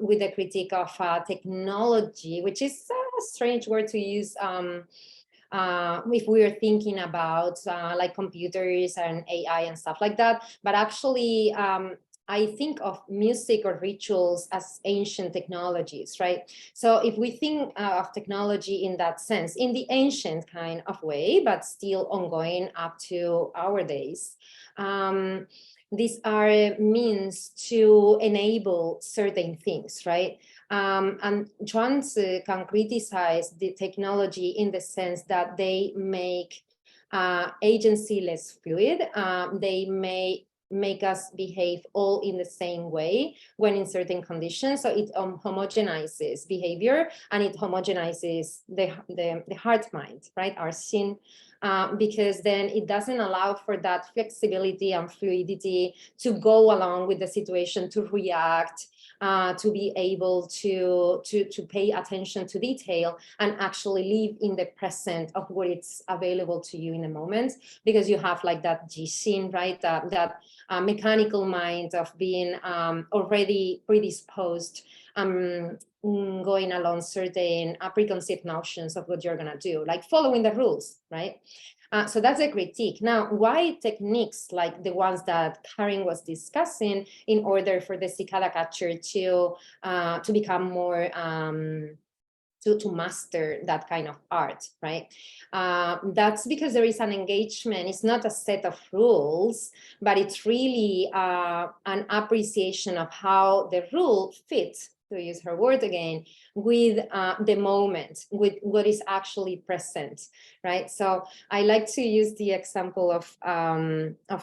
with the critique of technology, which is a strange word to use if we are thinking about like computers and AI and stuff like that. But actually, I think of music or rituals as ancient technologies, right? So if we think of technology in that sense, in the ancient kind of way, but still ongoing up to our days, these are means to enable certain things, right? And Zhuangzi can criticize the technology in the sense that they make agency less fluid. They may make us behave all in the same way when in certain conditions. So it homogenizes behavior, and it homogenizes the heart mind, right? Our sin. Because then it doesn't allow for that flexibility and fluidity to go along with the situation, to react, to be able to pay attention to detail and actually live in the present of what it's available to you in the moment, because you have like that Jixin, right? That mechanical mind of being already predisposed, going along certain preconceived notions of what you're gonna do, like following the rules, right? So that's a critique. Now, why techniques like the ones that Karyn was discussing in order for the cicada catcher to become more, to master that kind of art, right? That's because there is an engagement. It's not a set of rules, but it's really an appreciation of how the rule fits, to use her word again, with the moment, with what is actually present, right? So I like to use the example of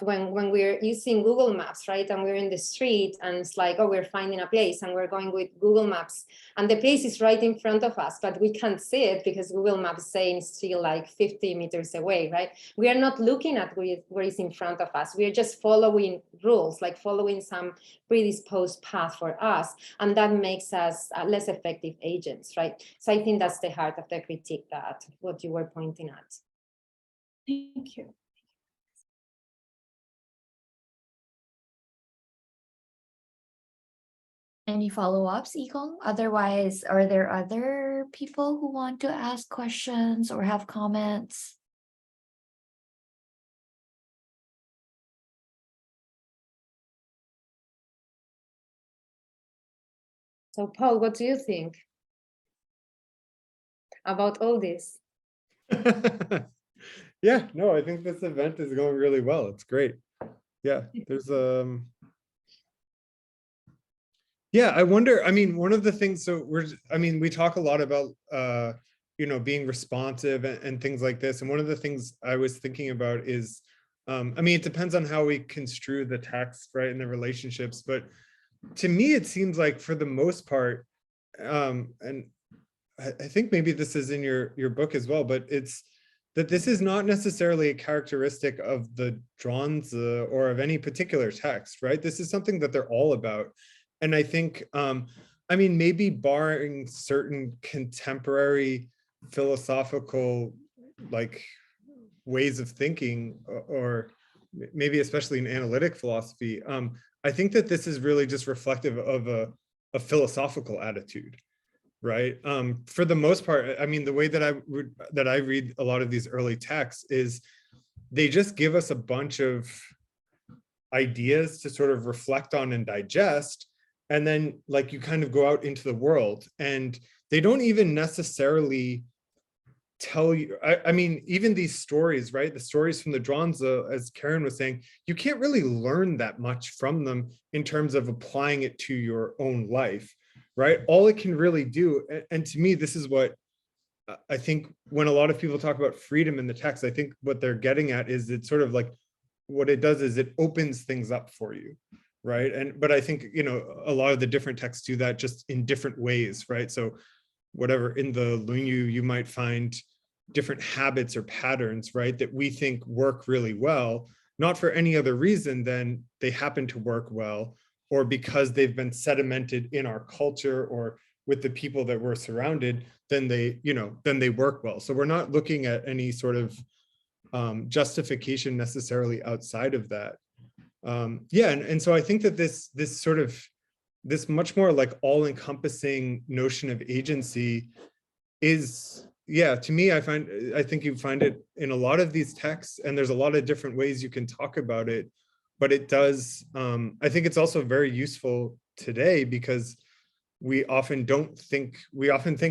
when we're using Google Maps, right? And we're in the street and it's like, oh, we're finding a place and we're going with Google Maps and the place is right in front of us, but we can't see it because Google Maps is saying it's still like 50 meters away, right? We are not looking at what is in front of us. We are just following rules, like following some predisposed path for us. And that makes us less effective agents, right? So I think that's the heart of the critique, that what you were pointing at. Thank you. Any follow-ups, Yikong? Otherwise, are there other people who want to ask questions or have comments? So Paul, what do you think about all this? Yeah, no, I think this event is going really well. It's great. Yeah, there's yeah, I wonder, I mean, one of the things, so we talk a lot about being responsive and things like this. And one of the things I was thinking about is, it depends on how we construe the text, right, and the relationships, but to me, it seems like for the most part, and I think maybe this is in your book as well, but it's that this is not necessarily a characteristic of the Zhuangzi or of any particular text, right? This is something that they're all about. And I think, I mean, maybe barring certain contemporary philosophical like ways of thinking, or maybe especially in analytic philosophy, I think that this is really just reflective of a philosophical attitude, right? For the most part, I mean, the way that I read a lot of these early texts is they just give us a bunch of ideas to sort of reflect on and digest, and then like you kind of go out into the world, and they don't even necessarily tell you, I mean, even these stories, right? The stories from the Zhuangzi, as Karyn was saying, you can't really learn that much from them in terms of applying it to your own life, right? All it can really do, and to me, this is what I think when a lot of people talk about freedom in the text, I think what they're getting at is it's sort of like, what it does is it opens things up for you, right? But I think, you know, a lot of the different texts do that just in different ways, right? So whatever, in the Lunyu, you might find different habits or patterns, right, that we think work really well, not for any other reason than they happen to work well, or because they've been sedimented in our culture or with the people that we're surrounded, then they, you know, then they work well. So we're not looking at any sort of justification necessarily outside of that. Yeah, and so I think that this much more like all-encompassing notion of agency is, yeah, to me, I think you find it in a lot of these texts, and there's a lot of different ways you can talk about it, but it does, I think it's also very useful today because we often think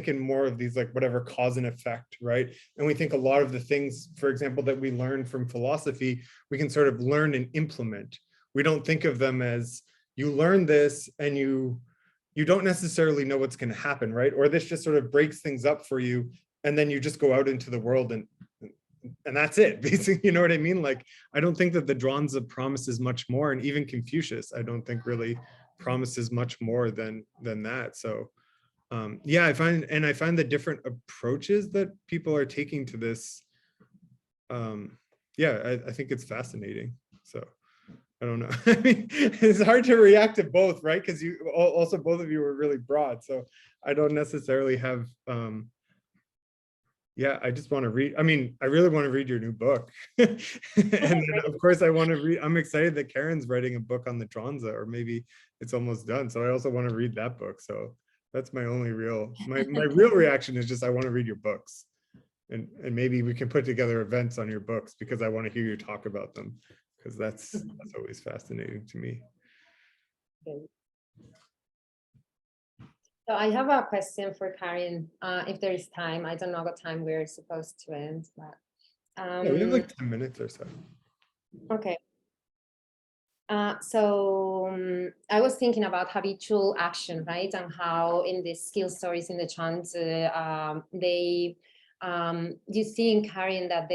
in more of these like whatever cause and effect, right? And we think a lot of the things, for example, that we learn from philosophy, we can sort of learn and implement. We don't think of them as you learn this and you don't necessarily know what's going to happen, right? Or this just sort of breaks things up for you, and then you just go out into the world and that's it, basically. You know what I mean? Like, I don't think that the Zhuangzi promises much more, and even Confucius, I don't think really promises much more than that. So yeah, I find the different approaches that people are taking to this, yeah, I think it's fascinating. So I don't know. I mean, it's hard to react to both, right? Because you also, both of you were really broad, so I don't necessarily have yeah, I just want to read. I mean, I really want to read your new book. And then of course I want to read, I'm excited that Karyn's writing a book on the Zhuangzi, or maybe it's almost done. So I also want to read that book. So that's my only real, my real reaction is just, I want to read your books. And maybe we can put together events on your books, because I want to hear you talk about them, because that's always fascinating to me. Okay. So I have a question for Karyn, if there is time. I don't know what time we're supposed to end, but Yeah, we have like 10 minutes or so. okay. So I was thinking about habitual action, right? And how in the skill stories in the Zhuangzi, you see in Karyn that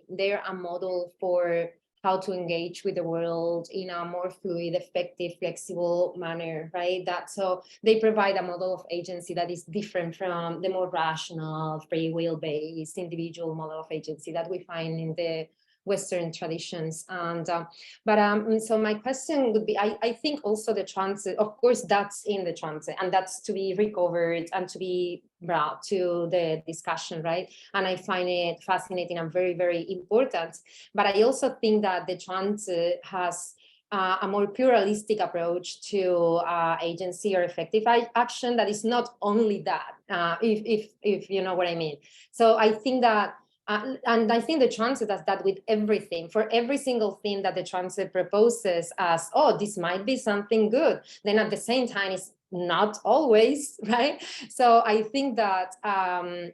they're a model for how to engage with the world in a more fluid, effective, flexible manner, right? So they provide a model of agency that is different from the more rational, free will-based individual model of agency that we find in the Western traditions. And so my question would be, I think also the Zhuangzi, of course, that's in the Zhuangzi, and that's to be recovered and to be brought to the discussion, right? And I find it fascinating and very, very important. But I also think that the Zhuangzi has a more pluralistic approach to agency or effective action that is not only that, if you know what I mean. So I think that and I think the Zhuangzi does that with everything. For every single thing that the Zhuangzi proposes as, oh, this might be something good, then at the same time, it's not always, right? So I think that in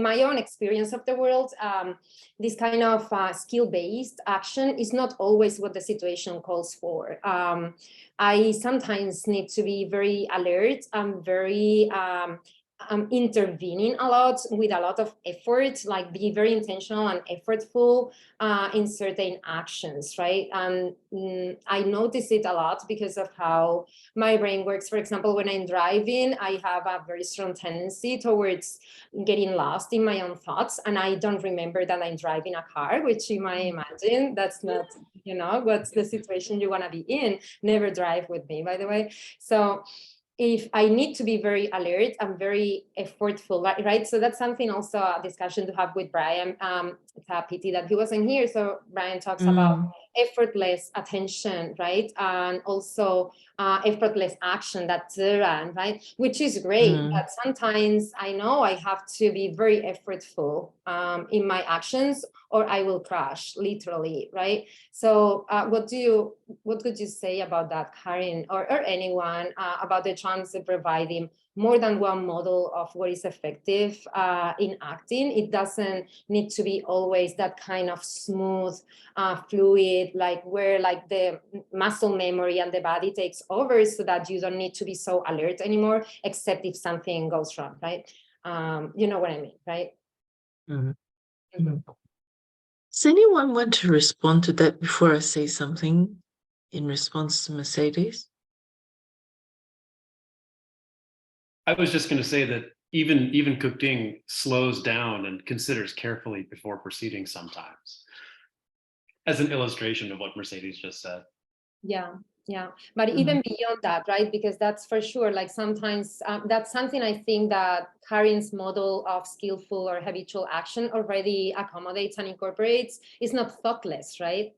my own experience of the world, this kind of skill-based action is not always what the situation calls for. I sometimes need to be very alert and very intervening a lot with a lot of effort, like be very intentional and effortful in certain actions, right? And I notice it a lot because of how my brain works. For example, when I'm driving, I have a very strong tendency towards getting lost in my own thoughts, and I don't remember that I'm driving a car, which you might imagine that's not, you know, what's the situation you want to be in. Never drive with me, by the way. So if I need to be very alert and very effortful, right? So that's something also a discussion to have with Brian. It's a pity that he wasn't here. So Brian talks about effortless attention, right? And also effortless action, that's Ziran, right? Which is great, but sometimes I know I have to be very effortful in my actions or I will crash, literally, right? So what could you say about that, Karyn, or anyone, about the chance of providing more than one model of what is effective in acting? It doesn't need to be always that kind of smooth, fluid, like where like the muscle memory and the body takes over, so that you don't need to be so alert anymore, except if something goes wrong, right? You know what I mean, right? Does anyone want to respond to that before I say something in response to Mercedes? I was just going to say that even Kupting slows down and considers carefully before proceeding sometimes, as an illustration of what Mercedes just said. Yeah, but even beyond that, right? Because that's for sure, like sometimes that's something I think that Karyn's model of skillful or habitual action already accommodates and incorporates. Is not thoughtless, right?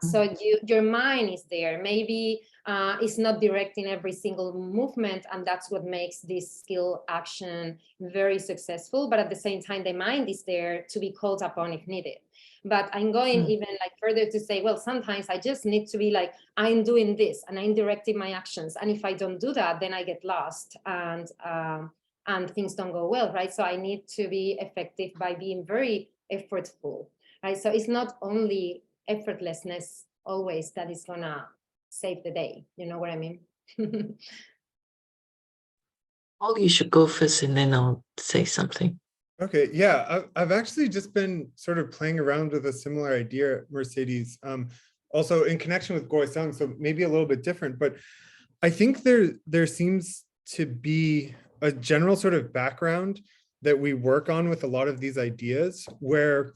So your mind is there. Maybe it's not directing every single movement, and that's what makes this skill action very successful. But at the same time, the mind is there to be called upon if needed. But I'm going even like further to say, well, sometimes I just need to be like, I'm doing this and I'm directing my actions. And if I don't do that, then I get lost and things don't go well, right? So I need to be effective by being very effortful, right? So it's not only effortlessness always that is gonna save the day. You know what I mean? Paul, you should go first and then I'll say something. Okay, yeah, I've actually just been sort of playing around with a similar idea, Mercedes, also in connection with Goi Sung, so maybe a little bit different, but I think there seems to be a general sort of background that we work on with a lot of these ideas where,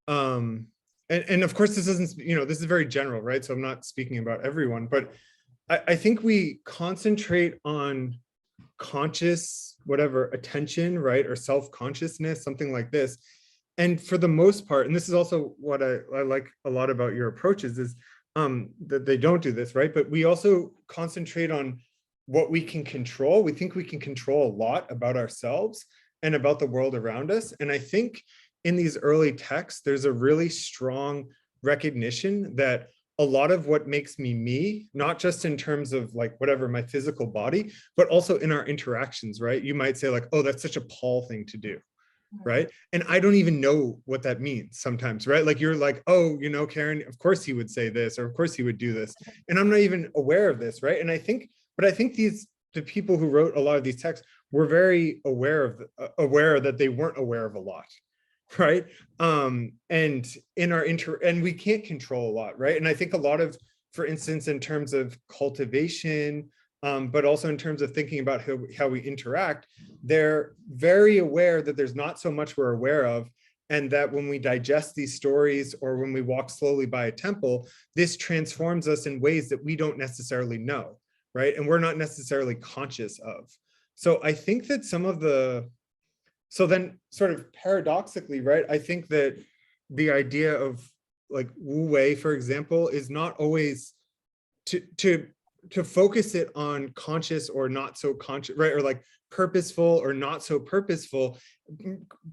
and of course this isn't, you know, this is very general, right? So I'm not speaking about everyone, but I think we concentrate on conscious, whatever, attention, right? Or self-consciousness, something like this. And for the most part, and this is also what I like a lot about your approaches is that they don't do this, right? But we also concentrate on what we can control. We think we can control a lot about ourselves and about the world around us. And I think in these early texts, there's a really strong recognition that a lot of what makes me, not just in terms of like whatever my physical body, but also in our interactions, right? You might say like, oh, that's such a Paul thing to do, right? And I don't even know what that means sometimes, right? Like you're like, oh, you know, Karyn, of course he would say this, or of course he would do this. And I'm not even aware of this, right? And I think the people who wrote a lot of these texts were very aware that they weren't aware of a lot, right? And in our and we can't control a lot, right? And I think a lot of, for instance, in terms of cultivation, but also in terms of thinking about how we interact, they're very aware that there's not so much we're aware of, and that when we digest these stories or when we walk slowly by a temple, this transforms us in ways that we don't necessarily know, right? And we're not necessarily conscious of. So I think that so then sort of paradoxically, right, I think that the idea of like Wu Wei, for example, is not always to focus it on conscious or not so conscious, right? Or like purposeful or not so purposeful,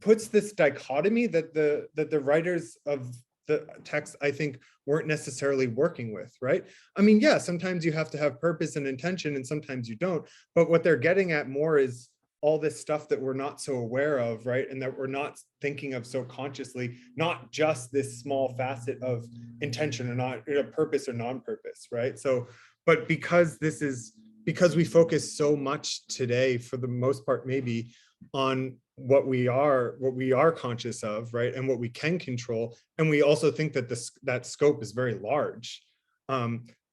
puts this dichotomy that the writers of the text, I think, weren't necessarily working with, right? I mean, yeah, sometimes you have to have purpose and intention and sometimes you don't, but what they're getting at more is all this stuff that we're not so aware of, right? And that we're not thinking of so consciously, not just this small facet of intention or not, purpose or non-purpose, right? So, but because this is because we focus so much today, for the most part, maybe on what we are conscious of, right? And what we can control. And we also think that that scope is very large.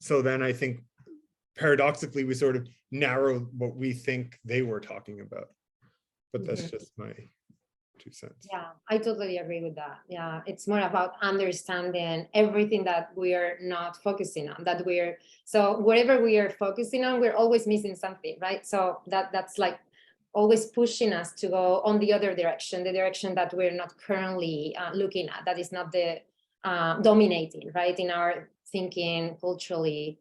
So then I think paradoxically, we sort of narrow what we think they were talking about. But that's just my 2 cents. Yeah, I totally agree with that. Yeah, it's more about understanding everything that we are not focusing on, so whatever we are focusing on, we're always missing something, right? So that's like always pushing us to go on the other direction, the direction that we're not currently looking at, that is not the dominating, right, in our thinking, cultural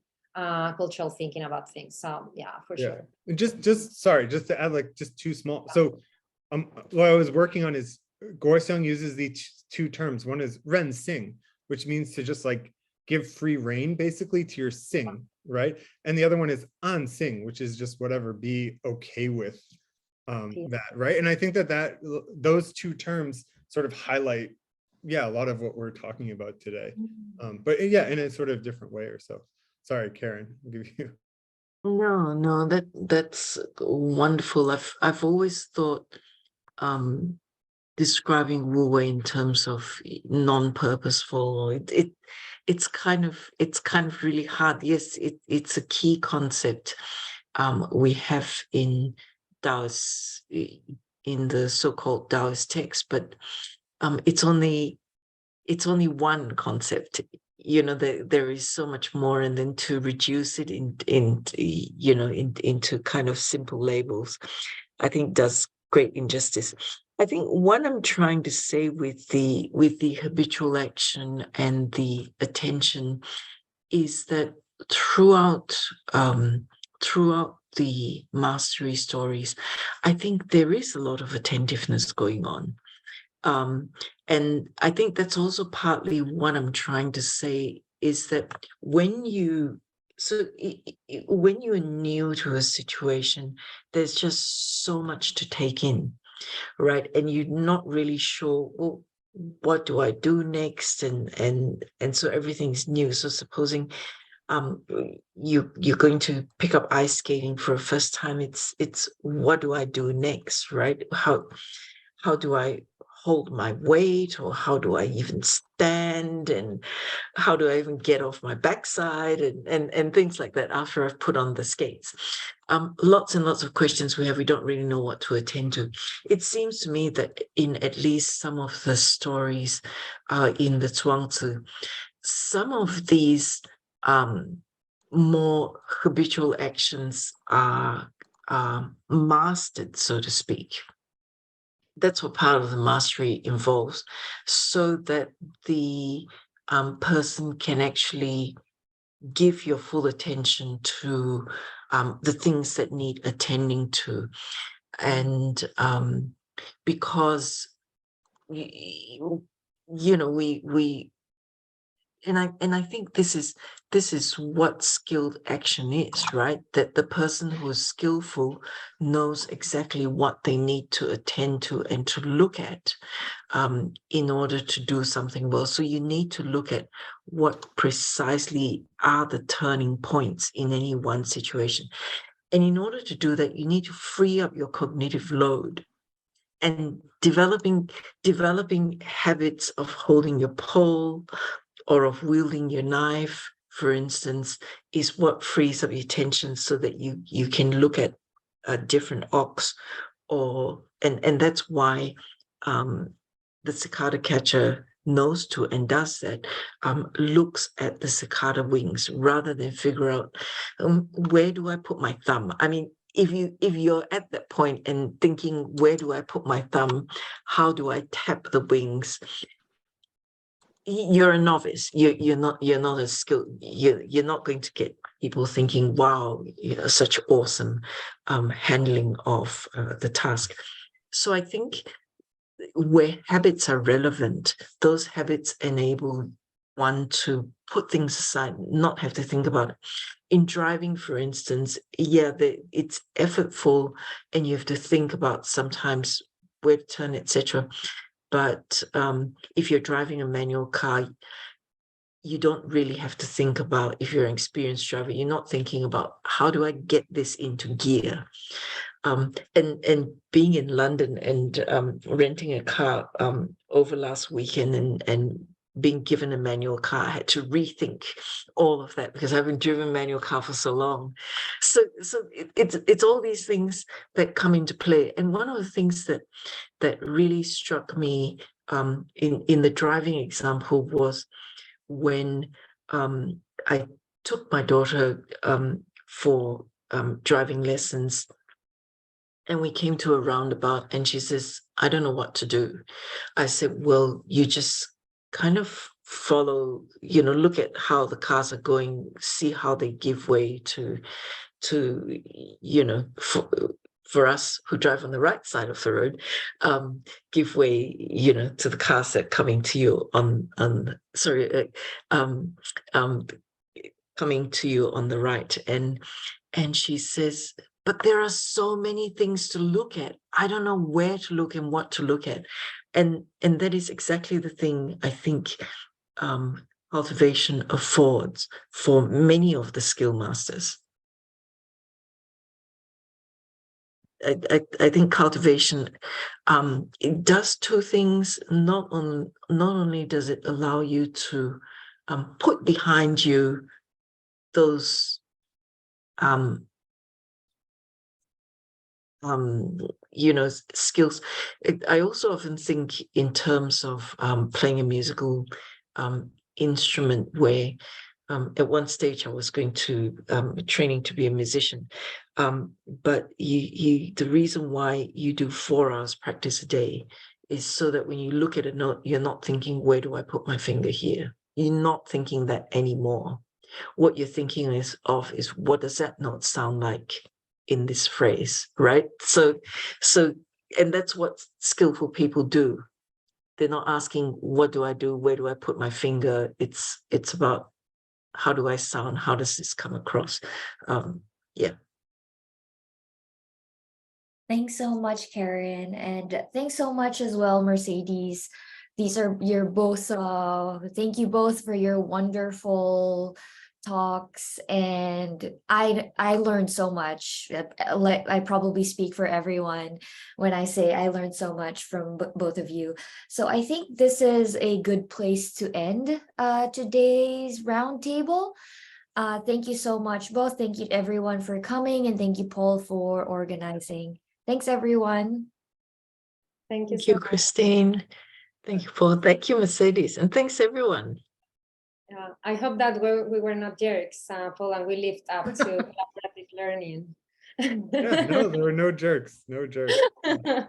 thinking about things. So yeah, for sure. And just sorry, just to add like just 2 small. So what I was working on is Gorseong uses these 2 terms. One is ren sing, which means to just like give free rein basically to your sing, right? And the other one is an sing, which is just whatever, be okay with that, right? And I think that those 2 terms sort of highlight, a lot of what we're talking about today. But yeah, in a sort of different way or so. Sorry, Karyn, I'll give you. No, that's wonderful. I've always thought describing Wu Wei in terms of non-purposeful, it's kind of really hard. Yes, it's a key concept we have in Taoist, in the so-called Taoist text, but it's only one concept. There is so much more, and then to reduce it into kind of simple labels, I think does great injustice. I think what I'm trying to say with the habitual action and the attention is that throughout the mastery stories, I think there is a lot of attentiveness going on. And I think that's also partly what I'm trying to say, is that when you are new to a situation, there's just so much to take in, right? And you're not really sure, well, what do I do next? And so everything's new. So supposing you're going to pick up ice skating for a first time, it's what do I do next, right? How do I hold my weight, or how do I even stand, and how do I even get off my backside, and things like that after I've put on the skates. Lots and lots of questions we don't really know what to attend to. It seems to me that in at least some of the stories in the Zhuangzi, some of these more habitual actions are mastered, so to speak. That's what part of the mastery involves, so that the person can actually give your full attention to the things that need attending to. And because I think this is what skilled action is, right? That the person who is skillful knows exactly what they need to attend to and to look at in order to do something well. So you need to look at what precisely are the turning points in any one situation. And in order to do that, you need to free up your cognitive load. And developing habits of holding your pole or of wielding your knife, for instance, is what frees up your attention, so that you can look at a different ox, and that's why the cicada catcher knows to and does that, looks at the cicada wings rather than figure out where do I put my thumb. I mean, if you're at that point and thinking, where do I put my thumb? How do I tap the wings? You're a novice. You're not a skilled. You're not going to get people thinking, wow, such awesome handling of the task. So I think where habits are relevant, those habits enable one to put things aside, not have to think about it. In driving, for instance, it's effortful, and you have to think about sometimes where to turn, etc. But if you're driving a manual car, you don't really have to think about, if you're an experienced driver, you're not thinking about how do I get this into gear. And being in London and renting a car over last weekend and being given a manual car, I had to rethink all of that because I haven't driven a manual car for so long. So it's all these things that come into play. And one of the things that really struck me in the driving example was when I took my daughter for driving lessons, and we came to a roundabout and she says, I don't know what to do. I said, well, you just kind of follow, look at how the cars are going, see how they give way to for us who drive on the right side of the road, give way, to the cars that are coming to you coming to you on the right. And she says, but there are so many things to look at. I don't know where to look and what to look at. And that is exactly the thing I think cultivation affords for many of the skill masters. I think cultivation, it does two things. Not only does it allow you to put behind you those skills. I also often think in terms of playing a musical instrument, where at one stage I was going to training to be a musician, but the reason why you do 4 hours practice a day is so that when you look at a note, you're not thinking, where do I put my finger here? You're not thinking that anymore. What you're thinking is what does that note sound like in this phrase, right? So and that's what skillful people do. They're not asking, what do I do? Where do I put my finger? It's about, how do I sound? How does this come across? Yeah. Thanks so much, Karyn, and thanks so much as well, Mercedes. You're both, thank you both for your wonderful talks, and I learned so much. I probably speak for everyone when I say I learned so much from both of you. So I think this is a good place to end today's roundtable. Thank you so much both. Thank you to everyone for coming, and thank you, Paul, for organizing. Thanks, everyone. Thank you Thank so you, much. Christine. Thank you, Paul. Thank you, Mercedes. And thanks, everyone. I hope that we were not jerks, Paul, and we lived up to collaborative learning. Yeah, no, there were no jerks, no jerks.